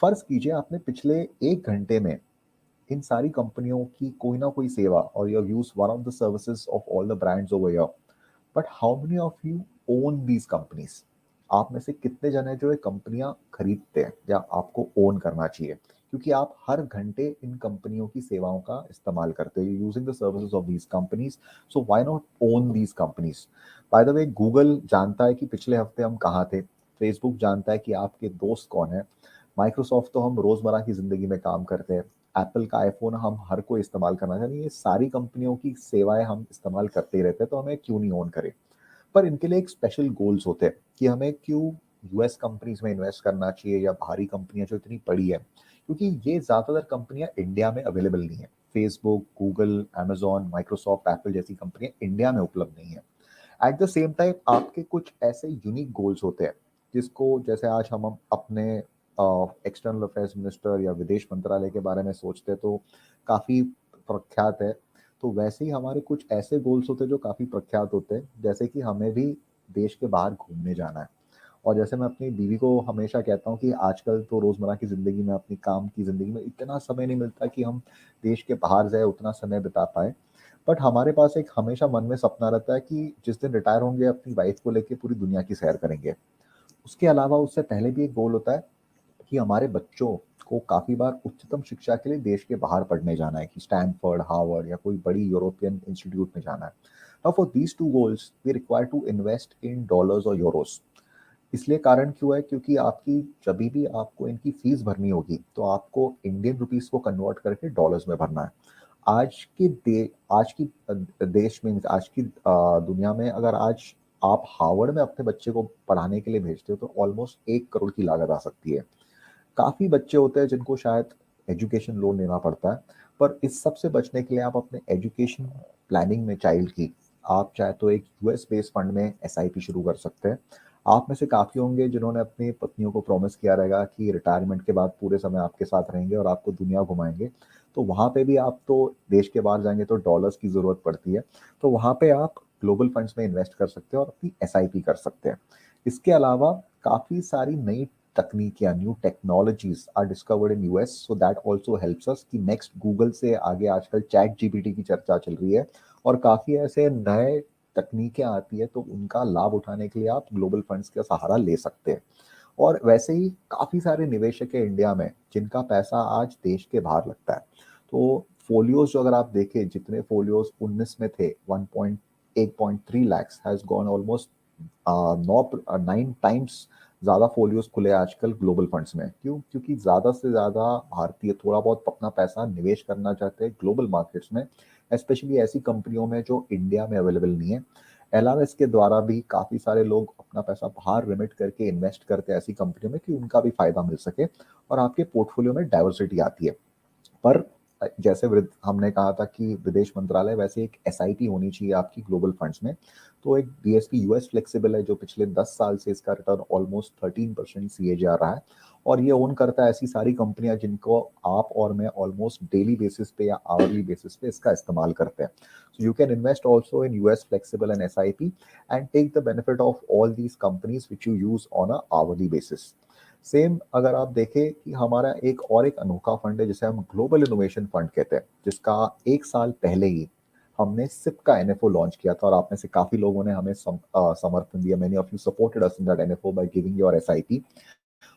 B: फर्ज कीजिए आपने पिछले 1 घंटे में इन सारी कंपनियों की कोई ना कोई सेवा, और you have used one of the services of all the brands over here. But how many of you own these companies? आप में से कितने जन है जो ये कंपनियां खरीदते हैं या आपको ओन करना चाहिए? क्योंकि आप हर घंटे इन कंपनियों की सेवाओं का इस्तेमाल करते हो, using the services of these companies, so why not own these companies? By the way, Google जानता है कि पिछले हफ्ते हम कहाँ थे, फेसबुक जानता है कि आपके दोस्त कौन है, माइक्रोसॉफ्ट तो हम रोजमर्रा की जिंदगी में काम करते हैं, एप्पल का आईफोन हम हर कोई इस्तेमाल करना चाहिए, ये सारी कंपनियों की सेवाएं हम इस्तेमाल करते ही रहते हैं, तो हमें क्यों नहीं ओन करें? पर इनके लिए एक स्पेशल गोल्स होते हैं कि हमें क्यों यूएस कंपनीज में इन्वेस्ट करना चाहिए, या बाहरी कंपनियां जो इतनी बड़ी है, क्योंकि ये ज्यादातर कंपनियां इंडिया में अवेलेबल नहीं है। Facebook, Google, Amazon, Microsoft, Apple जैसी कंपनियां इंडिया में उपलब्ध नहीं है। एट द सेम टाइम आपके कुछ ऐसे यूनिक गोल्स होते हैं जिसको, जैसे आज हम अपने एक्सटर्नल अफेयर्स मिनिस्टर या विदेश मंत्रालय के बारे में सोचते हैं तो काफ़ी प्रख्यात है, तो वैसे ही हमारे कुछ ऐसे गोल्स होते हैं जो काफ़ी प्रख्यात होते हैं, जैसे कि हमें भी देश के बाहर घूमने जाना है। और जैसे मैं अपनी बीवी को हमेशा कहता हूँ कि आजकल तो रोज़मर्रा की ज़िंदगी में, अपनी काम की ज़िंदगी में इतना समय नहीं मिलता कि हम देश के बाहर जाए, उतना समय बिता पाएँ। बट हमारे पास एक हमेशा मन में सपना रहता है कि जिस दिन रिटायर होंगे अपनी वाइफ को लेके पूरी दुनिया की सैर करेंगे। उसके अलावा उससे पहले भी एक गोल होता है कि हमारे बच्चों को काफ़ी बार उच्चतम शिक्षा के लिए देश के बाहर पढ़ने जाना है, कि स्टैनफोर्ड, हार्वर्ड या कोई बड़ी यूरोपियन इंस्टीट्यूट में जाना है। Now for these two goals we require to invest in dollars और यूरोस। इसलिए कारण क्यों है? क्योंकि आपकी जभी भी आपको इनकी फीस भरनी होगी तो आपको इंडियन रुपीस को कन्वर्ट करके डॉलर्स में भरना है। आज की देश में, आज की दुनिया में, अगर आज आप हार्वर्ड में अपने बच्चे को पढ़ाने के लिए भेजते हो तो ऑलमोस्ट 1 करोड़ की लागत आ सकती है। काफ़ी बच्चे होते हैं जिनको शायद एजुकेशन लोन लेना पड़ता है, पर इस सब से बचने के लिए आप अपने एजुकेशन प्लानिंग में चाइल्ड की, आप चाहे तो एक यूएस बेस्ड फंड में एसआईपी शुरू कर सकते हैं। आप में से काफ़ी होंगे जिन्होंने अपनी पत्नियों को प्रॉमिस किया रहेगा कि रिटायरमेंट के बाद पूरे समय आपके साथ रहेंगे और आपको दुनिया घुमाएंगे, तो वहाँ पे भी आप तो देश के बाहर जाएंगे तो डॉलर्स की ज़रूरत पड़ती है, तो वहाँ पे आप ग्लोबल फंड्स में इन्वेस्ट कर सकते हैं और अपनी एसआईपी कर सकते हैं। इसके अलावा काफ़ी सारी नई तकनीकियां, new technologies are discovered in US, so that also helps us कि नेक्स्ट गूगल से आगे आजकल चैट जीपीटी की चर्चा चल रही है और काफ़ी ऐसे नए तकनीकें आती है, तो उनका लाभ उठाने के लिए आप ग्लोबल फंड्स का सहारा ले सकते हैं। और वैसे ही काफ़ी सारे निवेशक है इंडिया में जिनका पैसा आज देश के बाहर लगता है। तो फोलियोज जो अगर आप देखें, जितने फोलियोज 19 में थे 1.8.3 lakhs has gone almost 9 times ज़्यादा फोलियोज खुले आजकल ग्लोबल फंड्स में। क्यों? क्योंकि ज़्यादा से ज़्यादा भारतीय थोड़ा बहुत अपना पैसा निवेश करना चाहते हैं ग्लोबल मार्केट्स में, स्पेशली ऐसी कंपनियों में जो इंडिया में अवेलेबल नहीं है। एलआरएस के द्वारा भी काफ़ी सारे लोग अपना पैसा बाहर रिमिट करके इन्वेस्ट करते हैं ऐसी कंपनियों में कि उनका भी फायदा मिल सके और आपके पोर्टफोलियो में डाइवर्सिटी आती है। पर जैसे हमने कहा था कि विदेश मंत्रालय, वैसे एक एसआईपी होनी चाहिए आपकी ग्लोबल फंड्स में। तो एक बीएसपी यूएस फ्लेक्सिबल है जो पिछले 10 साल से इसका रिटर्न ऑलमोस्ट 13% सीएजी आ रहा है, और ये ओन करता है ऐसी सारी कंपनियां जिनको आप और मैं ऑलमोस्ट डेली बेसिस पे या आवरली बेसिस पे इसका इस्तेमाल करते हैं। So you can invest also in US flexible and SIP and take the benefit of all these companies which you use on a hourly basis. Same अगर आप देखें कि हमारा एक अनोखा फंड है जिसे हम ग्लोबल इनोवेशन फंड कहते हैं, जिसका 1 साल पहले ही हमने सिप का एनएफओ लॉन्च किया था और आप में से काफी लोगों ने हमें समर्थन दिया। Many of you supported us in that NFO by giving your SIP.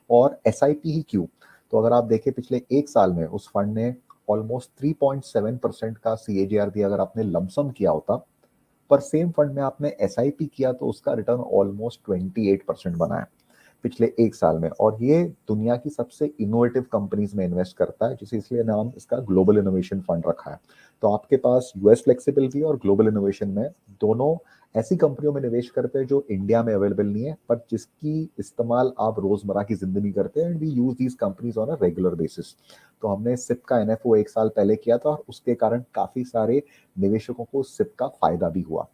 B: और एसआईपी ही क्यों? तो अगर आप देखें पिछले 1 साल में उस फंड ने ऑलमोस्ट 3.7% का सीएजीआर दिया अगर आपने लमसम किया होता, पर सेम फंड में आपने एसआईपी किया तो उसका रिटर्न ऑलमोस्ट 28% बना है पिछले 1 साल में। और ये दुनिया की सबसे इनोवेटिव कंपनीज में इन्वेस्ट करता है, जिसे इसलिए नाम इसका ग्लोबल इनोवेशन फंड रखा है। तो आपके पास यूएस फ्लेक्सिबल भी और ग्लोबल इनोवेशन में दोनों ऐसी कंपनियों में निवेश करते हैं जो इंडिया में अवेलेबल नहीं है, पर जिसकी इस्तेमाल आप रोजमर्रा की जिंदगी करते हैं, and we use these companies on a regular basis. तो हमने सिप का एनएफओ 1 साल पहले किया था और उसके कारण काफी सारे निवेशकों को सिप का फायदा भी हुआ।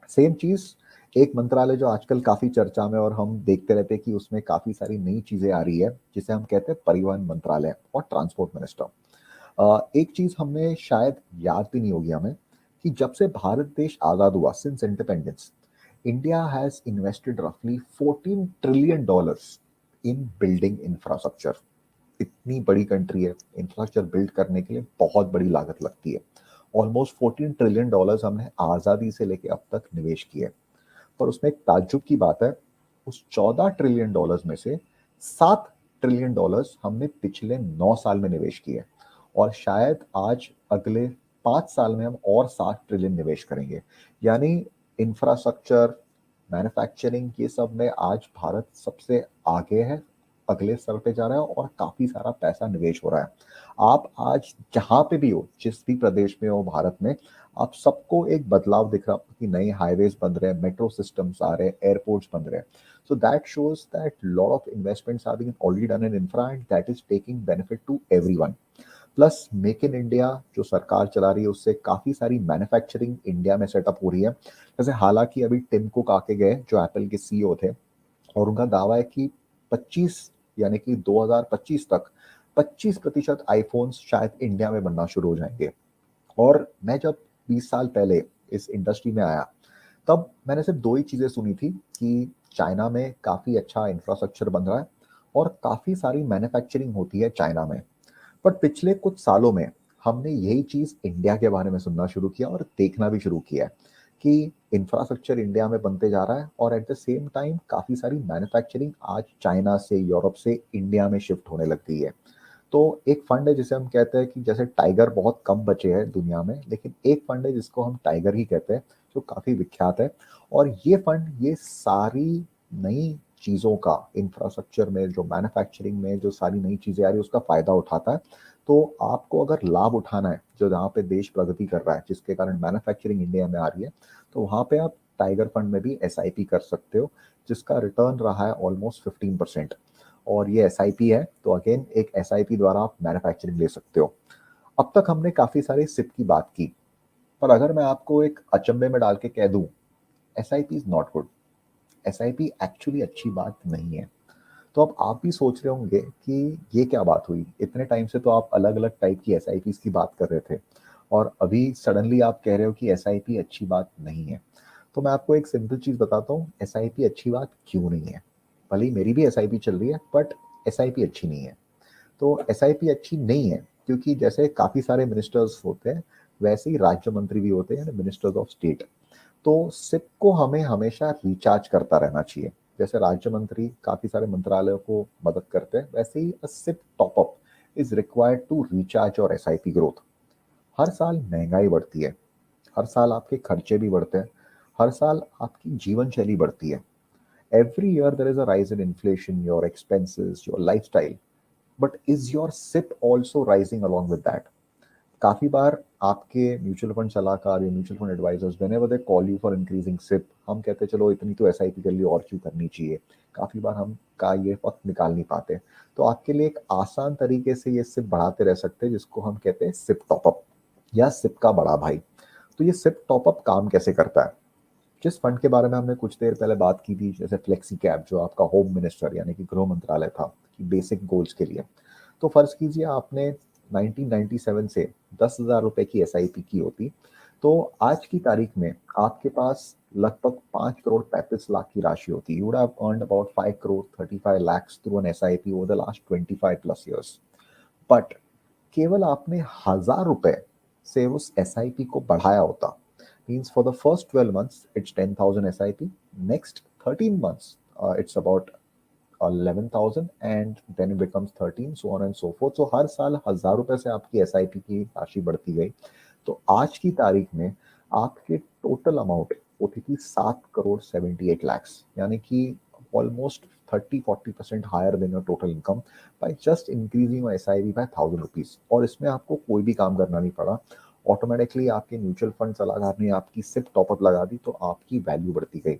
B: सेम चीज एक मंत्रालय जो आजकल काफी चर्चा में और हम देखते रहते हैं कि उसमें काफी सारी नई चीजें आ रही है, जिसे हम कहते हैं परिवहन मंत्रालय और ट्रांसपोर्ट मिनिस्टर। एक चीज हमने शायद याद भी नहीं होगी हमें कि जब से भारत देश आजाद हुआ, since independence, India has invested रफली $14 ट्रिलियन इन बिल्डिंग इंफ्रास्ट्रक्चर। इतनी बड़ी कंट्री है, इंफ्रास्ट्रक्चर बिल्ड करने के लिए बहुत बड़ी लागत लगती है। ऑलमोस्ट $14 ट्रिलियन हमने आजादी से लेके अब तक निवेश किए। पर उसमें एक ताज्जुब की बात है, उस $14 ट्रिलियन में से $7 ट्रिलियन हमने पिछले 9 साल में निवेश किए, और शायद आज अगले 5 साल में हम और 7 ट्रिलियन निवेश करेंगे। यानी इंफ्रास्ट्रक्चर, मैन्युफैक्चरिंग, ये सब में आज भारत सबसे आगे है, अगले स्तर पे जा रहा है और काफी सारा पैसा निवेश हो रहा है। आप आज जहां पे भी हो, जिस भी प्रदेश में हो भारत में, आप सबको एक बदलाव दिख रहा है कि नए हाईवेज बन रहे हैं, मेट्रो सिस्टम्स आ रहे हैं, एयरपोर्ट्स बन रहे हैं। So that shows that lot of investments are being already done in infra and that is taking benefit to everyone. Plus make in India जो सरकार चला रही है उससे काफ़ी सारी मैन्युफैक्चरिंग इंडिया में सेटअप हो रही है। जैसे हालांकि अभी टिम कुक आके गए जो एप्पल के सीईओ थे, और उनका दावा है कि 25 यानी कि 2025 तक 25% आईफोन्स शायद इंडिया में बनना शुरू हो जाएंगे। और मैं जब 20 साल पहले इस इंडस्ट्री में आया तब मैंने सिर्फ दो ही चीज़ें सुनी थी कि चाइना में काफ़ी अच्छा इंफ्रास्ट्रक्चर बन रहा है और काफ़ी सारी मैन्युफैक्चरिंग होती है चाइना में। बट पिछले कुछ सालों में हमने यही चीज़ इंडिया के बारे में सुनना शुरू किया और देखना भी शुरू किया है कि इंफ्रास्ट्रक्चर इंडिया में बनते जा रहा है और एट द सेम टाइम काफ़ी सारी मैन्युफैक्चरिंग आज चाइना से, यूरोप से इंडिया में शिफ्ट होने लग गई है। तो एक फंड है जिसे हम कहते हैं कि जैसे टाइगर बहुत कम बचे हैं दुनिया में, लेकिन एक फंड है जिसको हम टाइगर ही कहते हैं जो काफ़ी विख्यात है। और ये फंड ये सारी नई चीज़ों का इंफ्रास्ट्रक्चर में, जो मैन्युफैक्चरिंग में जो सारी नई चीज़ें आ रही है उसका फ़ायदा उठाता है। तो आपको अगर लाभ उठाना है जो जहाँ पे देश प्रगति कर रहा है जिसके कारण मैन्युफैक्चरिंग इंडिया में आ रही है, तो वहाँ पे आप टाइगर फंड में भी एसआईपी कर सकते हो, जिसका रिटर्न रहा है ऑलमोस्ट 15%। और ये एसआईपी है तो अगेन एक एसआईपी द्वारा आप मैन्युफैक्चरिंग ले सकते हो। अब तक हमने काफ़ी सारे सिप की बात की, पर अगर मैं आपको एक अचंभे में डाल के कह दूं SIP is not good, SIP actually अच्छी बात नहीं है, तो अब आप भी सोच रहे होंगे कि ये क्या बात हुई, इतने टाइम से तो आप अलग अलग टाइप की एसआईपी की बात कर रहे थे और अभी सडनली आप कह रहे हो कि एसआईपी अच्छी बात नहीं है। तो मैं आपको एक सिंपल चीज़ बताता हूँ, एसआईपी अच्छी बात क्यों नहीं है। भले ही मेरी भी एसआईपी चल रही है बट एसआईपी अच्छी नहीं है। तो एसआईपी अच्छी नहीं है क्योंकि जैसे काफ़ी सारे मिनिस्टर्स होते हैं वैसे ही राज्य मंत्री भी होते हैं, मिनिस्टर्स ऑफ स्टेट। तो सिप को हमें हमेशा रिचार्ज करता रहना चाहिए। जैसे राज्य मंत्री काफी सारे मंत्रालयों को मदद करते हैं, वैसे ही SIP top up is required to recharge और एसआईपी ग्रोथ। हर साल महंगाई बढ़ती है, हर साल आपके खर्चे भी बढ़ते हैं, हर साल आपकी जीवन शैली बढ़ती है। Every year there is a rise in inflation, your expenses, your life style, but is your SIP also rising along with that. काफी बार आपके म्यूचुअल फंड सलाहकार या mutual fund advisers whenever they call you for increasing SIP, हम कहते हैं चलो इतनी तो एसआईपी कर ली और क्यों करनी चाहिए। काफी बार हम का ये वक्त निकाल नहीं पाते। तो आपके लिए एक आसान तरीके से ये सिप बढ़ाते रह सकते हैं जिसको हम कहते हैं सिप टॉपअप या सिप का बड़ा भाई। तो ये सिप टॉपअप काम कैसे करता है? जिस फंड के बारे में हमने कुछ देर पहले बात की थी, जैसे फ्लेक्सी कैप जो आपका होम मिनिस्टर यानी कि गृह मंत्रालय था कि बेसिक गोल्स के लिए, तो फर्ज कीजिए आपने 1997 से 10,000 रुपए की एसआईपी की होती, तो आज की तारीख में आपके पास लगभग 5 करोड़ 35 लाख की राशि होती। You would have earned about 5 crore 35 lakhs through an SIP over the last 25+ years। But केवल आपने 1,000 रुपए से उस एसआईपी को बढ़ाया होता, means for the first 12 months it's 10,000 SIP, next 13 months it's about 11,000 and then it becomes 13, so on and so forth. सो हर साल 1,000 रुपए से आपकी एसआईपी की राशि बढ़ती गई। तो आज की तारीख में आपके टोटल अमाउंट होती थी 7 करोड़ 78 lakhs, यानी कि almost 30-40% higher than your total income by just increasing SIP by 1,000 rupees. और इसमें आपको कोई भी काम करना नहीं पड़ा, ऑटोमेटिकली आपके म्यूचुअल फंड सलाहकार ने आपकी सिप टॉपअप लगा दी तो आपकी वैल्यू बढ़ती गई।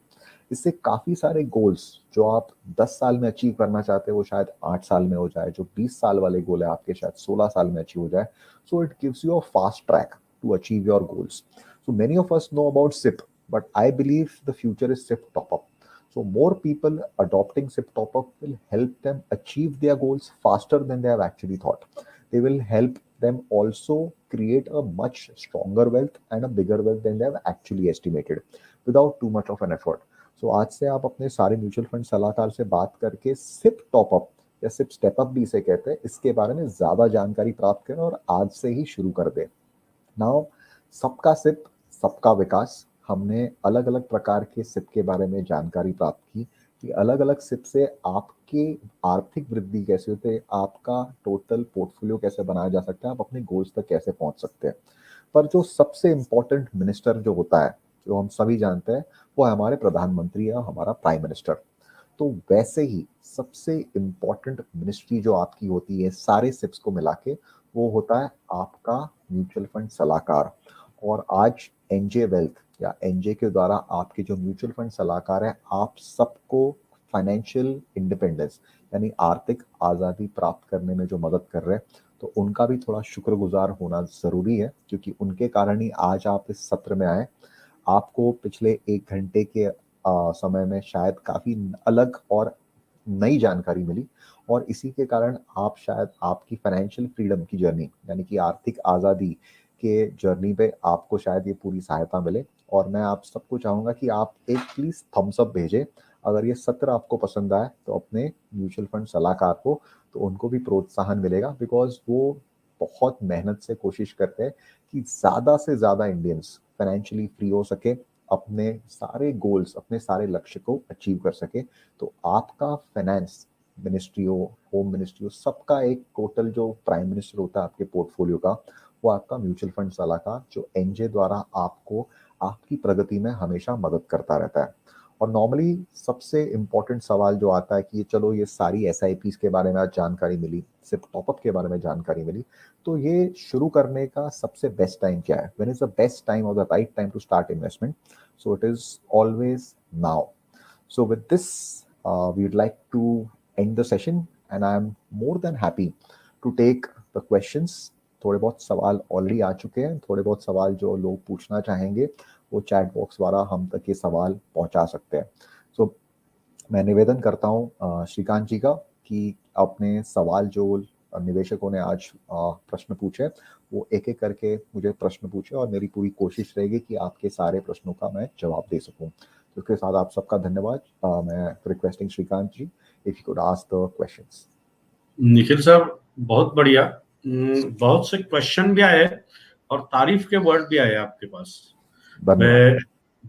B: इससे काफ़ी सारे गोल्स जो आप 10 साल में अचीव करना चाहते हैं वो शायद 8 साल में हो जाए, जो 20 साल वाले गोल है आपके शायद 16 साल में अचीव हो जाए। So it gives you a fast track to achieve your goals. So many of us know about SIP, but I believe the future is SIP top up. So more people adopting SIP top-up will help them achieve their goals faster than they have actually thought. They will help them also create a much stronger wealth and a bigger wealth than they have actually estimated without too much of an effort. So आज से आप अपने सारे mutual fund सलाहकार से बात करके SIP top up या सिप स्टेप अप भी इसे कहते हैं, इसके बारे में ज्यादा जानकारी प्राप्त करें और आज से ही शुरू कर दें। नाउ सबका सिप सबका विकास, हमने अलग अलग प्रकार के सिप के बारे में जानकारी प्राप्त की कि अलग अलग सिप से आपके आर्थिक वृद्धि कैसे होते हैं, आपका टोटल पोर्टफोलियो कैसे बनाया जा सकता है, आप अपने गोल्स तक कैसे पहुंच सकते हैं। पर जो सबसे इम्पोर्टेंट मिनिस्टर जो होता है, जो हम सभी जानते हैं, वो है हमारे प्रधानमंत्री या हमारा प्राइम मिनिस्टर। तो वैसे ही सबसे इम्पोर्टेंट मिनिस्ट्री जो आपकी होती है सारे सिप्स को मिला के, वो होता है आपका म्यूचुअल फंड सलाहकार। और आज एनजे वेल्थ या एनजे के द्वारा आपके जो म्यूचुअल फंड सलाहकार है, आप सबको फाइनेंशियल इंडिपेंडेंस यानी आर्थिक आज़ादी प्राप्त करने में जो मदद कर रहे हैं, तो उनका भी थोड़ा शुक्रगुजार होना ज़रूरी है, क्योंकि उनके कारण ही आज आप इस सत्र में आए। आपको पिछले 1 घंटे के समय में शायद काफ़ी अलग और नई जानकारी मिली, और इसी के कारण आप शायद आपकी फाइनेंशियल फ्रीडम की जर्नी, यानी कि आर्थिक आज़ादी के जर्नी पे आपको शायद ये पूरी सहायता मिले। और मैं आप सबको चाहूँगा कि आप एक प्लीज़ थम्स अप भेजें। अगर ये सत्र आपको पसंद आए तो अपने म्यूचुअल फंड सलाहकार को, तो उनको भी प्रोत्साहन मिलेगा, बिकॉज़ वो बहुत मेहनत से कोशिश करते हैं कि ज़्यादा से ज़्यादा इंडियंस फाइनेंशियली फ्री हो सके, अपने सारे गोल्स, अपने सारे लक्ष्य को अचीव कर सके। तो आपका फाइनेंस मिनिस्ट्री हो, होम मिनिस्ट्री हो, सबका एक टोटल जो प्राइम मिनिस्टर होता है आपके पोर्टफोलियो का, वो आपका म्यूचुअल फंड सलाहकार, जो एनजे द्वारा आपको आपकी प्रगति में हमेशा मदद करता रहता है। और नॉर्मली सबसे इम्पोर्टेंट सवाल जो आता है कि चलो ये सारी एसआईपीज के बारे में आज जानकारी मिली, सिर्फ टॉपअप के बारे में जानकारी मिली, तो ये शुरू करने का सबसे बेस्ट टाइम क्या है? When is the best time और the right time to start investment? So it is always now. So with this, we'd like to end the session, and I'm more than happy to take the questions. थोड़े बहुत सवाल already आ चुके हैं, थोड़े बहुत सवाल जो लोग पूछना चाहेंगे वो चैट बॉक्स द्वारा हम तक ये सवाल पहुंचा सकते हैं। सो मैं निवेदन करता हूँ श्रीकांत जी का कि अपने सवाल जो निवेशकों ने आज प्रश्न पूछे, वो एक एक करके मुझे प्रश्न पूछे, और मेरी पूरी कोशिश रहेगी कि आपके सारे प्रश्नों का मैं जवाब दे सकूं। तो इसके साथ आप सबका धन्यवाद। मैं requesting Shrikant ji, if you could ask the questions.
A: Nikhil साहब, बहुत बढ़िया। बहुत से क्वेश्चन भी आए और तारीफ के वर्ड भी आए आपके पास।
B: धन्यवाद।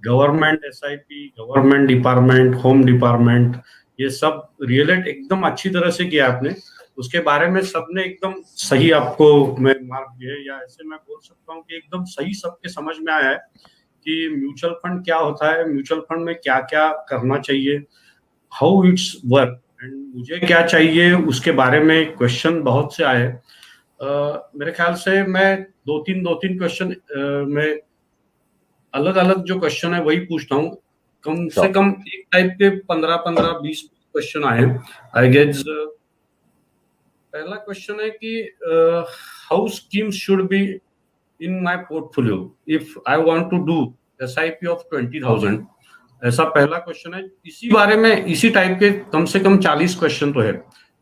A: Government SIP, government department, home department, ये सब रिलेट एकदम अच्छी तरह से किया आपने। उसके बारे में सबने एकदम सही आपको मैं मार्क दिए, या ऐसे मैं बोल सकता हूँ कि एकदम सही सबके समझ में आया है कि म्यूचुअल फंड क्या होता है, म्यूचुअल फंड में क्या क्या करना चाहिए, हाउ इट्स वर्क, एंड मुझे क्या चाहिए, उसके बारे में क्वेश्चन बहुत से आए। मेरे ख्याल से मैं दो तीन क्वेश्चन में अलग अलग जो क्वेश्चन है वही पूछता हूँ। कम से
B: Sure.
A: कम एक टाइप के 15-20 क्वेश्चन आए। आई गेस पहला क्वेश्चन है कि how scheme should be in my portfolio if I want to do SIP of 20,000। ऐसा पहला क्वेश्चन है। इसी बारे में इसी टाइप के कम से कम 40 क्वेश्चन तो है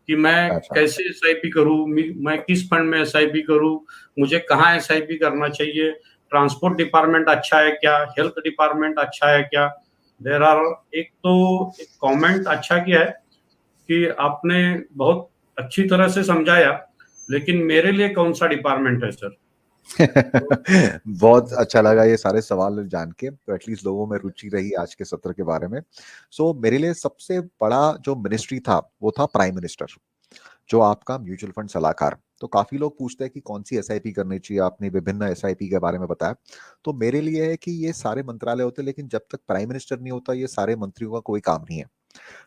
A: कि मैं
B: अच्छा।
A: कैसे एसआईपी करूं, मैं किस फंड में एसआईपी करूं, मुझे कहाँ एसआईपी करना चाहिए, ट्रांसपोर्ट डिपार्टमेंट अच्छा है क्या, हेल्थ डिपार्टमेंट अच्छा है क्या। देर आर एक तो एक कमेंट अच्छा किया है कि आपने बहुत अच्छी तरह से समझाया, लेकिन मेरे लिए कौन सा डिपार्टमेंट है सर।
B: बहुत अच्छा लगा ये सारे सवाल जान के, तो एटलीस्ट लोगों में रुचि रही आज के सत्र के बारे में। सो मेरे लिए सबसे बड़ा जो मिनिस्ट्री था वो था प्राइम मिनिस्टर, जो आपका म्यूचुअल फंड सलाहकार। तो काफी लोग पूछते हैं कि कौन सी एसआईपी करनी चाहिए, आपने विभिन्न एसआईपी के बारे में बताया। तो मेरे लिए है कि ये सारे मंत्रालय होते हैं, लेकिन जब तक प्राइम मिनिस्टर नहीं होता ये सारे मंत्रियों का कोई काम नहीं है।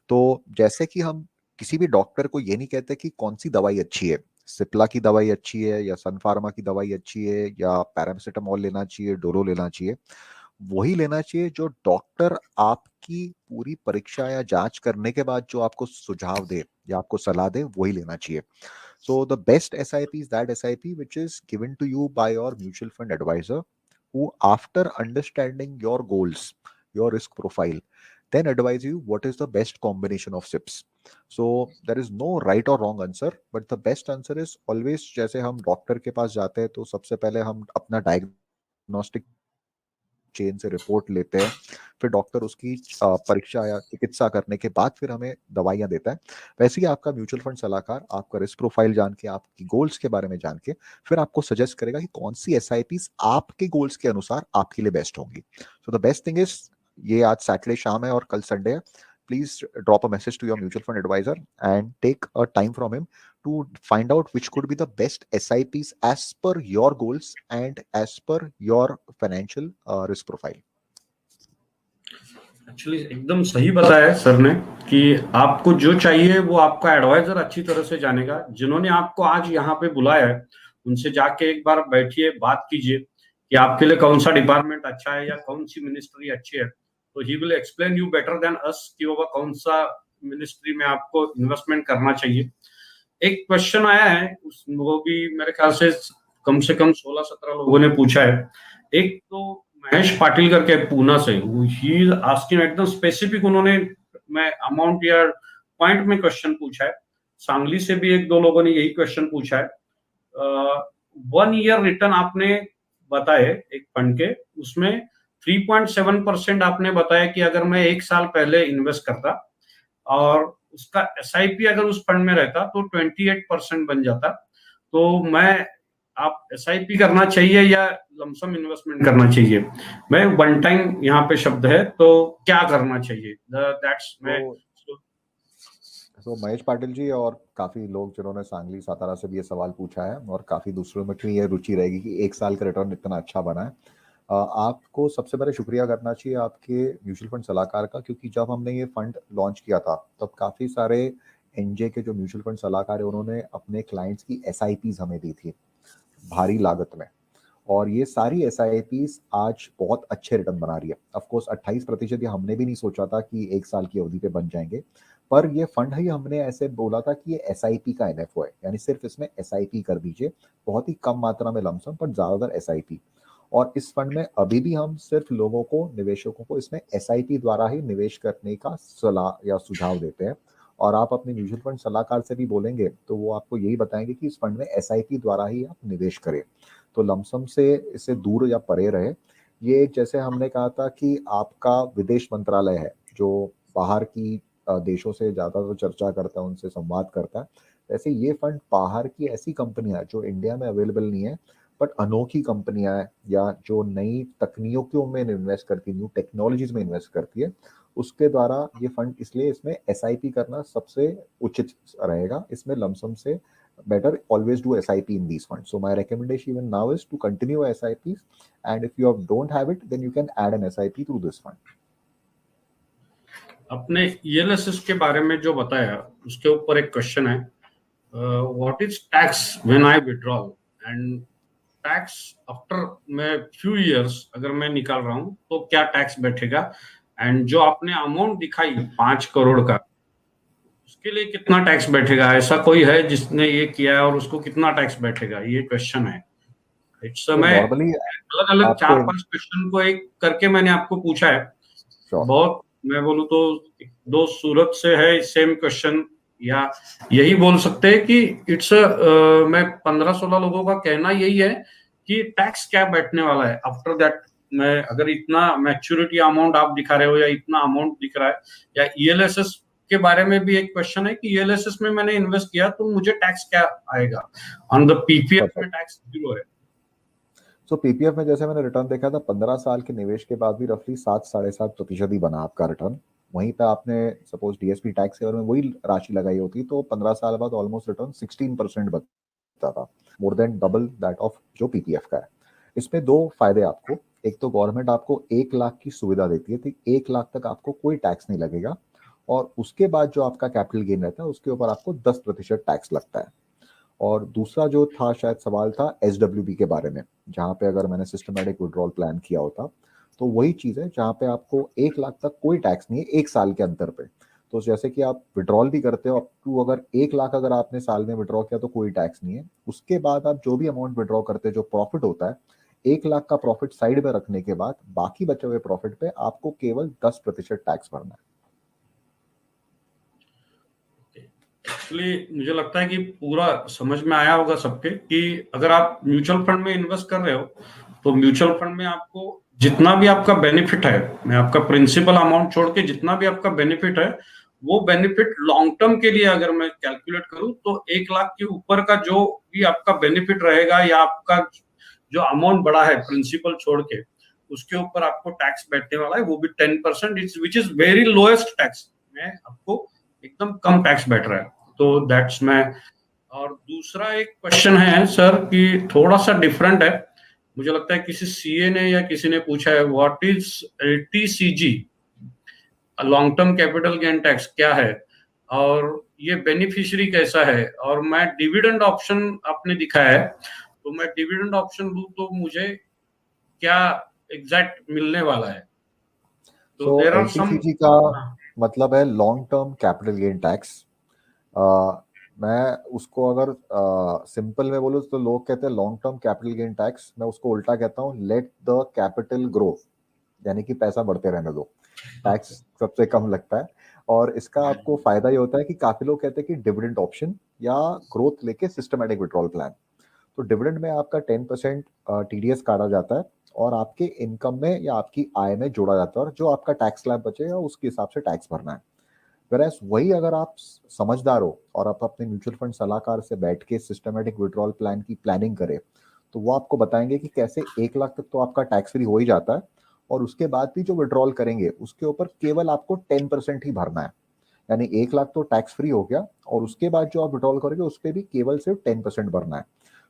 B: तो जैसे कि हम किसी भी डॉक्टर को ये नहीं कहते कि कौन सी दवाई अच्छी है, सिप्ला की दवाई अच्छी है या सन फार्मा की दवाई अच्छी है या पैरासिटामोल लेना चाहिए, डोलो लेना चाहिए, वही लेना चाहिए जो डॉक्टर आपकी पूरी परीक्षा या जांच करने के बाद जो आपको सुझाव दे या आपको सलाह दे, वही लेना चाहिए। So the best SIP is that SIP which is given to you by your mutual fund advisor, who after understanding your goals, your risk profile, then advise you what is the best combination of SIPs. So there is no right or wrong answer, but the best answer is always, जैसे हम doctor के पास जाते हैं तो सबसे पहले हम अपना डायग्नोस्टिक चेन से रिपोर्ट लेते हैं, फिर डॉक्टर उसकी परीक्षा या चिकित्सा करने के बाद फिर हमें दवाइयां देता है। वैसे ही आपका म्यूचुअल फंड सलाहकार आपका रिस्क प्रोफाइल जान के, आपकी गोल्स के बारे में जान के, फिर आपको सजेस्ट करेगा कि कौन सी SIPs आपके गोल्स के अनुसार आपके लिए बेस्ट होंगी। So the best thing is, ये आज सैटरडे शाम है और कल संडे है, please drop a message to your mutual fund advisor and take a time from him to find out which could be the best SIPs as per your goals and as per your financial risk profile.
A: Actually एकदम सही बताया sir ने कि आपको जो चाहिए वो आपका एडवाइजर अच्छी तरह से जानेगा। जिन्होंने आपको आज यहाँ पे बुलाया है उनसे जाके एक बार बैठिए, बात कीजिए कि आपके लिए कौन सा डिपार्टमेंट अच्छा है या कौन सी मिनिस्ट्री अच्छी है। तो he will explain you better than us कि वो कौन सा मिनिस्ट्री में आपको इन्वेस्टमेंट करना चाहिए। एक क्वेश्चन आया है, वो भी मेरे ख्याल से कम 16-17 लोगों ने पूछा है। एक तो महेश पाटिल करके पूना से, ही आस्किंग एकदम स्पेसिफिक, उन्होंने मैं अमाउंट या पॉइंट में क्वेश्चन पूछा है। सांगली से भी एक दो लोगों ने यही क्वेश्चन पूछा है। 1 ईयर रिटर्न आपने बताए एक फंड के, उसमें 3.7% आपने बताया कि अगर मैं एक साल पहले इन्वेस्ट करता और उसका एसआईपी अगर उस फंड में रहता तो 28% बन जाता। तो मैं, आप एसआईपी करना चाहिए या लमसम इन्वेस्टमेंट करना चाहिए? मैं वन टाइम यहाँ पे शब्द है, तो क्या करना चाहिए? दैट्स मैं
B: तो महेश पाटिल जी और काफी लोग जिन्होंने सांगली सातारा से भी ये सवाल पूछा है, और काफी दूसरों में भी ये रुचि रहेगी कि एक साल का रिटर्न इतना अच्छा बना है। आपको सबसे पहले शुक्रिया करना चाहिए आपके म्यूचुअल फंड सलाहकार का, क्योंकि जब हमने ये फंड लॉन्च किया था तब काफी सारे एनजे के जो म्यूचुअल फंड सलाहकार है उन्होंने अपने क्लाइंट्स की एसआईपीज हमें दी थी भारी लागत में, और ये सारी एसआईपीज आज बहुत अच्छे रिटर्न बना रही है। ऑफ कोर्स 28% ये हमने भी नहीं सोचा था कि एक साल की अवधि पे बन जाएंगे, पर ये फंड ही हमने ऐसे बोला था कि ये एसआईपी का एनएफओ है, यानी सिर्फ इसमें एसआईपी कर दीजिए, बहुत ही कम मात्रा में लमसम पर ज्यादातर एसआईपी। और इस फंड में अभी भी हम सिर्फ लोगों को, निवेशकों को इसमें एसआईपी द्वारा ही निवेश करने का सलाह या सुझाव देते हैं। और आप अपने म्यूचुअल फंड सलाहकार से भी बोलेंगे तो वो आपको यही बताएंगे कि इस फंड में एसआईपी द्वारा ही आप निवेश करें, तो लमसम से इससे दूर या परे रहे। ये एक, जैसे हमने कहा था कि आपका विदेश मंत्रालय है जो बाहर की देशों से ज़्यादा तो चर्चा करता है, उनसे संवाद करता है, वैसे ये फंड बाहर की ऐसी कंपनियां जो इंडिया में अवेलेबल नहीं है बट अनोखी कंपनियां हैं या जो नई तकनीकों में इन्वेस्ट करती है, न्यू टेक्नोलॉजीज में इन्वेस्ट करती है, उसके द्वारा ये फंड, इसलिए इसमें एसआईपी करना सबसे उचित रहेगा। इसमें लमसम से better always do SIP in these funds. So my recommendation even now is to continue SIPs, and if you don't have it, then you can add an SIP through this fund.
A: अपने ELSS के बारे में जो बताया उसके ऊपर एक question है, what is tax when I withdrawal and tax after मैं फ्यू इयर्स अगर मैं निकाल रहा हूं तो क्या टैक्स बैठेगा? एंड जो आपने अमाउंट दिखाई 5 करोड़ का, उसके लिए कितना टैक्स बैठेगा? ऐसा कोई है जिसने ये किया है और उसको कितना टैक्स बैठेगा? ये क्वेश्चन है। इट्स मैं
B: नॉर्मली
A: अलग अलग 4-5 क्वेश्चन को एक करके मैंने आपको पूछा है। बहुत, मैं बोलूँ तो दो सूरत से है सेम क्वेश्चन, या यही बोल सकते हैं कि इट्स मैं 15-16 लोगों का कहना यही है कि टैक्स क्या बैठने वाला है आफ्टर दैट। मैं अगर इतना मैच्योरिटी अमाउंट आप दिखा रहे हो या इतना अमाउंट दिख रहा है, या ईएलएसएस के बारे में भी एक क्वेश्चन है कि ईएलएसएस में मैंने इन्वेस्ट किया तो मुझे टैक्स क्या आएगा? ऑन द पीपीएफ में टैक्स 0 है।
B: तो पीपीएफ में जैसे मैंने रिटर्न देखा था 15 साल के निवेश के बाद भी रफली 7-7.5% ही बना आपका रिटर्न। वहीं पे आपने सपोज डीएसपी टैक्स के बारे में वही राशि लगाई होती तो 15 साल बाद ऑलमोस्ट रिटर्न 16% बनता था, more than double that of जो पीपीएफ का है। इसमें दो फायदे आपको, एक तो गवर्नमेंट आपको 1 लाख की सुविधा देती है, तो 1 लाख तक आपको कोई टैक्स नहीं लगेगा, और उसके बाद जो आपका कैपिटल गेन रहता है उसके ऊपर आपको 10% टैक्स लगता है। और दूसरा जो था शायद सवाल था एसडब्ल्यूबी के बारे में, जहाँ पे अगर मैंने सिस्टमैटिक विड्रॉल प्लान किया होता तो वही चीज़ है जहाँ पे आपको 1 लाख तक कोई टैक्स नहीं है 1 साल के अंतर पे। तो जैसे कि आप विड्रॉल भी करते हो अप टू, अगर 1 लाख अगर आपने साल में विड्रॉ किया तो कोई टैक्स नहीं है। उसके बाद आप जो भी अमाउंट विड्रॉ करते हैं, जो प्रॉफिट होता है, 1 लाख का प्रॉफिट साइड में रखने के बाद बाकी बचे हुए प्रॉफिट पे आपको केवल 10% टैक्स भरना है।
A: एक्चुअली मुझे लगता है कि पूरा समझ में आया होगा सबके कि अगर आप म्यूचुअल फंड में इन्वेस्ट कर रहे हो तो म्यूचुअल फंड में आपको जितना भी आपका बेनिफिट है, मैं आपका प्रिंसिपल अमाउंट छोड़ के जितना भी आपका बेनिफिट है, वो बेनिफिट लॉन्ग टर्म के लिए अगर मैं कैलकुलेट करूं तो 1 लाख के ऊपर का जो भी आपका बेनिफिट रहेगा या आपका जो अमाउंट बड़ा है प्रिंसिपल छोड़ के, उसके ऊपर आपको टैक्स बैठने वाला है, वो भी 10%, which is very lowest tax में आपको एकदम कम टैक्स बैठ रहा है। तो दैट्स मैं। और दूसरा एक क्वेश्चन है सर कि थोड़ा सा डिफरेंट है, मुझे लगता है किसी सीए ने या किसी ने पूछा है, what is TCG, long term capital gain tax क्या है और ये बेनिफिशियरी कैसा है? और मैं डिविडेंड ऑप्शन आपने दिखाया है, तो मैं डिविडेंड ऑप्शन लूं तो मुझे क्या एग्जैक्ट मिलने वाला है? तो देयर आर सम,
B: एलटीसीजी का मतलब है long term capital gain tax. मैं उसको अगर सिंपल में बोलूँ तो लोग कहते हैं long term capital gain tax, मैं उसको उल्टा कहता हूँ लेट द कैपिटल ग्रो, यानी कि पैसा बढ़ते रहने दो, टैक्स सबसे कम लगता है। और इसका आपको फायदा ये होता है कि काफी लोग कहते हैं कि डिविडेंड ऑप्शन या ग्रोथ लेके सिस्टमैटिक विड्रॉल प्लान। तो डिविडेंड में आपका 10% टीडीएस काटा जाता है और आपके इनकम में या आपकी आय में जोड़ा जाता है, और जो आपका टैक्स स्लैब बचेगा उसके हिसाब से टैक्स भरना है। वेराज वही अगर आप समझदार हो और आप अपने म्यूचुअल फंड सलाहकार से बैठ के सिस्टमैटिक विड्रॉल प्लान की प्लानिंग करें, तो वो आपको बताएंगे कि कैसे 1 लाख तक तो आपका टैक्स फ्री हो ही जाता है, और उसके बाद भी जो विड्रॉल करेंगे उसके ऊपर केवल आपको 10% ही भरना है। यानी 1 लाख तो टैक्स फ्री हो गया, और उसके बाद जो आप विड्रॉल करोगे उस पर भी केवल सिर्फ 10% भरना है।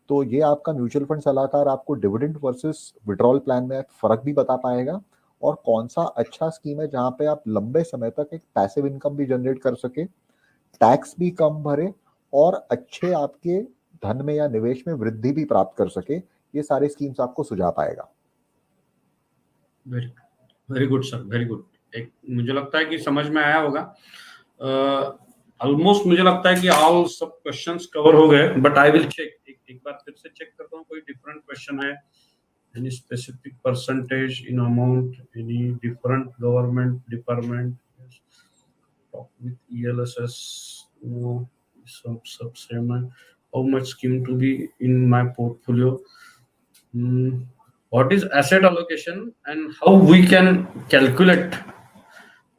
B: तो ये आपका म्यूचुअल फंड सलाहकार आपको डिविडेंड वर्सेस विड्रॉल प्लान में फर्क भी बता पाएगा, और कौन सा अच्छा स्कीम है जहां पे आप लंबे समय तक एक पैसिव इनकम भी जनरेट कर सके, टैक्स भी कम भरे, और अच्छे आपके धन में या निवेश में वृद्धि भी प्राप्त कर सके। ये सारे स्कीम्स आपको सुझा पाएगा।
A: Very very good sir, very good. एक मुझे लगता है कि समझ में आया होगा। ऑलमोस्ट मुझे लगता है कि ऑल सब क्वेश्चंस कवर हो गए, बट आई विल चेक, एक बार फिर से चेक करता हूँ कोई डिफरेंट क्वेश्चन है। Any specific percentage in amount, any different government department with ELSS, no, सब same है। How much scheme to be in my portfolio? What is asset allocation and how we can calculate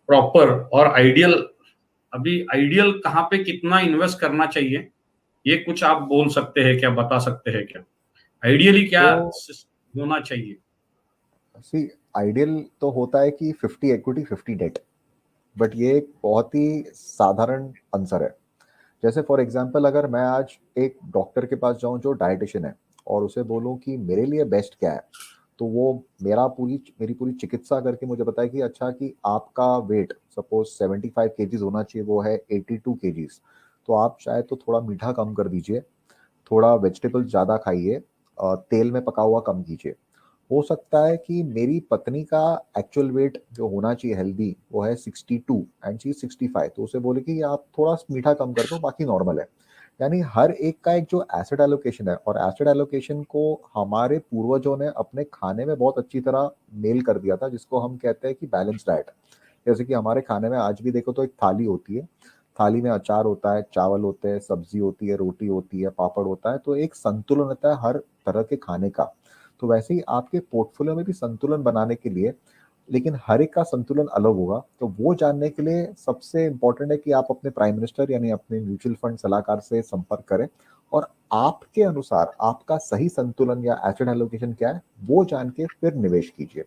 A: proper और ideal, अभी ideal कहाँ पे कितना invest करना चाहिए, ये कुछ आप बोल सकते हैं क्या, बता सकते हैं क्या, आइडियली क्या होना चाहिए?
B: सी आइडियल तो होता है कि 50 इक्विटी 50 डेट, बट ये एक बहुत ही साधारण आंसर है। जैसे फॉर एग्जांपल अगर मैं आज एक डॉक्टर के पास जाऊं जो डाइटिशियन है, और उसे बोलूं कि मेरे लिए बेस्ट क्या है, तो वो मेरी पूरी चिकित्सा करके मुझे बताए कि अच्छा कि आपका वेट सपोज 75 केजीज होना चाहिए, वो है 82 केजीज, तो आप शायद तो थोड़ा मीठा कम कर दीजिए, थोड़ा वेजिटेबल ज़्यादा खाइए, तेल में पका हुआ कम कीजिए। हो सकता है कि मेरी पत्नी का एक्चुअल वेट जो होना चाहिए हेल्दी वो है 62 एंड शी 65, तो उसे बोले कि आप थोड़ा मीठा कम कर दो, बाकी नॉर्मल है। यानी हर एक का एक जो एसिड एलोकेशन है, और एसिड एलोकेशन को हमारे पूर्वजों ने अपने खाने में बहुत अच्छी तरह मेल कर दिया था, जिसको हम कहते हैं कि बैलेंस डाइट। जैसे कि हमारे खाने में आज भी देखो तो एक थाली होती है, थाली में अचार होता है, चावल होते हैं, सब्जी होती है, रोटी होती है, पापड़ होता है, तो एक संतुलन होता है हर तरह के खाने का। तो वैसे ही आपके पोर्टफोलियो में भी संतुलन बनाने के लिए, लेकिन हर एक का संतुलन अलग होगा, तो वो जानने के लिए सबसे इंपॉर्टेंट है कि आप अपने प्राइम मिनिस्टर यानी अपने म्यूचुअल फंड सलाहकार से संपर्क करें, और आपके अनुसार आपका सही संतुलन या एसेट एलोकेशन क्या है वो जान के फिर निवेश कीजिए।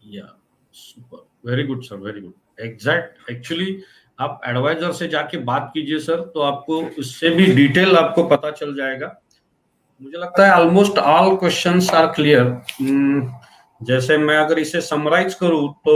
A: या super, very good sir, very good, exact. Actually आप एडवाइजर से जाके बात कीजिए सर, तो आपको उससे भी डिटेल आपको पता चल जाएगा। मुझे लगता है almost all questions are clear. जैसे मैं अगर इसे समराइज करूं तो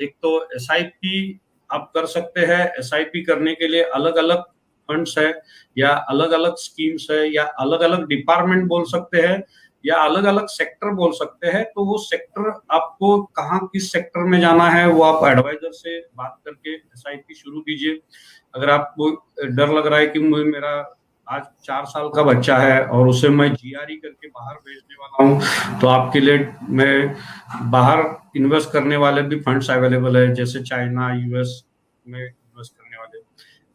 A: एक तो एसआईपी आप कर सकते हैं। एसआईपी करने के लिए अलग अलग फंड्स है, या अलग अलग स्कीम्स है, या अलग अलग डिपार्टमेंट बोल सकते हैं, या अलग अलग सेक्टर बोल सकते हैं। तो वो सेक्टर आपको कहाँ किस सेक्टर में जाना है वो आप एडवाइजर से बात करके एसआईपी शुरू कीजिए। अगर आपको डर लग रहा है कि मेरा आज 4 साल का बच्चा है और उसे मैं जीआरई करके बाहर भेजने वाला हूँ, तो आपके लिए मैं बाहर इन्वेस्ट करने वाले भी फंड्स अवेलेबल है, जैसे चाइना, यूएस में इन्वेस्ट करने वाले।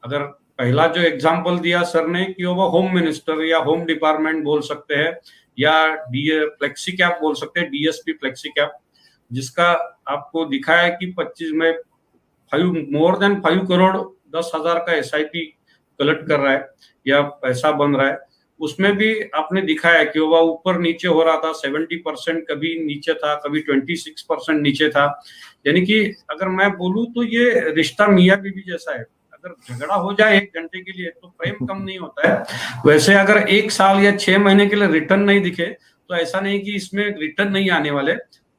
A: अगर पहला जो एग्जांपल दिया सर ने कि वो होम मिनिस्टर या होम डिपार्टमेंट बोल सकते हैं, या डीए फ्लेक्सी कैप बोल सकते हैं, डीएसपी फ्लेक्सी कैप, जिसका आपको दिखाया है कि 25 में 5 मोर देन 5 करोड़ 10,000 का एसआईपी कलेक्ट कर रहा है या पैसा बन रहा है। उसमें भी आपने दिखाया कि वो ऊपर नीचे हो रहा था, 70% कभी नीचे था, कभी 26% नीचे था। यानी कि अगर मैं बोलूं तो ये रिश्ता मियाँ बीवी जैसा है। अगर झगड़ा हो जाए 1 घंटे के लिए तो प्रेम कम नहीं होता है। वैसे अगर 1 साल या 6 महीने के लिए रिटर्न नहीं दिखे तो ऐसा नहीं कि इसमें रिटर्न नहीं आने वाले।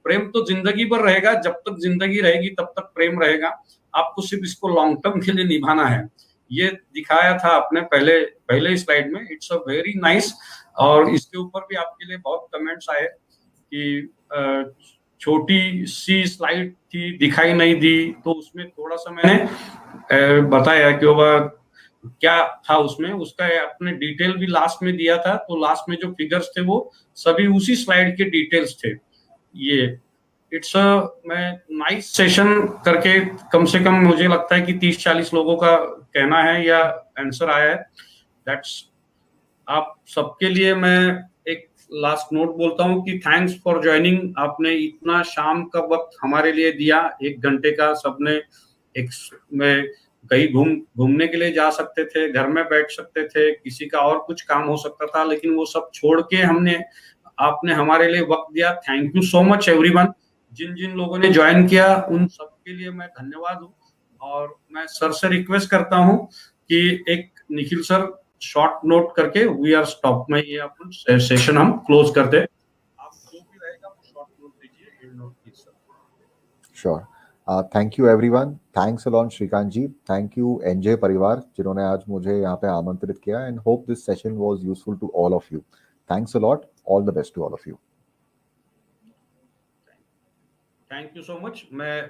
A: प्रेम तो जिंदगी भर रहेगा, जब तक जिंदगी रहेगी तब तक प्रेम रहेगा। आपको सिर्फ इसको लॉन्ग टर्म के लिए निभाना है। ये दिखाया था आपने पहले पहले स्लाइड में। It's a very nice. और इसके ऊपर भी आपके लिए बहुत कमेंट्स आए कि छोटी सी स्लाइड थी, दिखाई नहीं दी, तो उसमें थोड़ा सा मैंने बताया कि वो क्या था उसमें, उसका आपने डिटेल भी लास्ट में दिया था, तो लास्ट में जो फिगर्स थे वो सभी उसी स्लाइड के डिटेल्स थे। ये इट्स अ मैं नाइस सेशन करके कम से कम मुझे लगता है कि 30-40 लोगों का कहना है या आंसर आया है। दैट्स आप सबके लिए मैं एक लास्ट नोट बोलता हूँ कि थैंक्स फॉर ज्वाइनिंग। आपने इतना शाम का वक्त हमारे लिए दिया, 1 घंटे का। सबने एक में कहीं घूमने के लिए जा सकते थे, घर में बैठ सकते थे, किसी का और कुछ काम हो सकता था, लेकिन वो सब छोड़ के आपने हमारे लिए वक्त दिया। Thank you so much everyone. जिन जिन लोगों ने ज्वाइन किया उन सबके लिए मैं धन्यवाद हूँ। और मैं सर से रिक्वेस्ट करता हूँ कि एक निखिल सर शॉर्ट नोट करके वी आर स्टॉप में ये अपन सेशन हम क्लोज कर दे। आप जो भी रहेगा वो शॉर्ट नोट दीजिए, and note please sir.
B: Sure. Thank you everyone, thanks a lot Shrikant ji, thank you NJ परिवार जिन्होंने आज मुझे यहाँ पे आमंत्रित किया, and hope this session was useful to all of you. Thanks a lot, all the best to all of you.
A: Thank you so much. मैं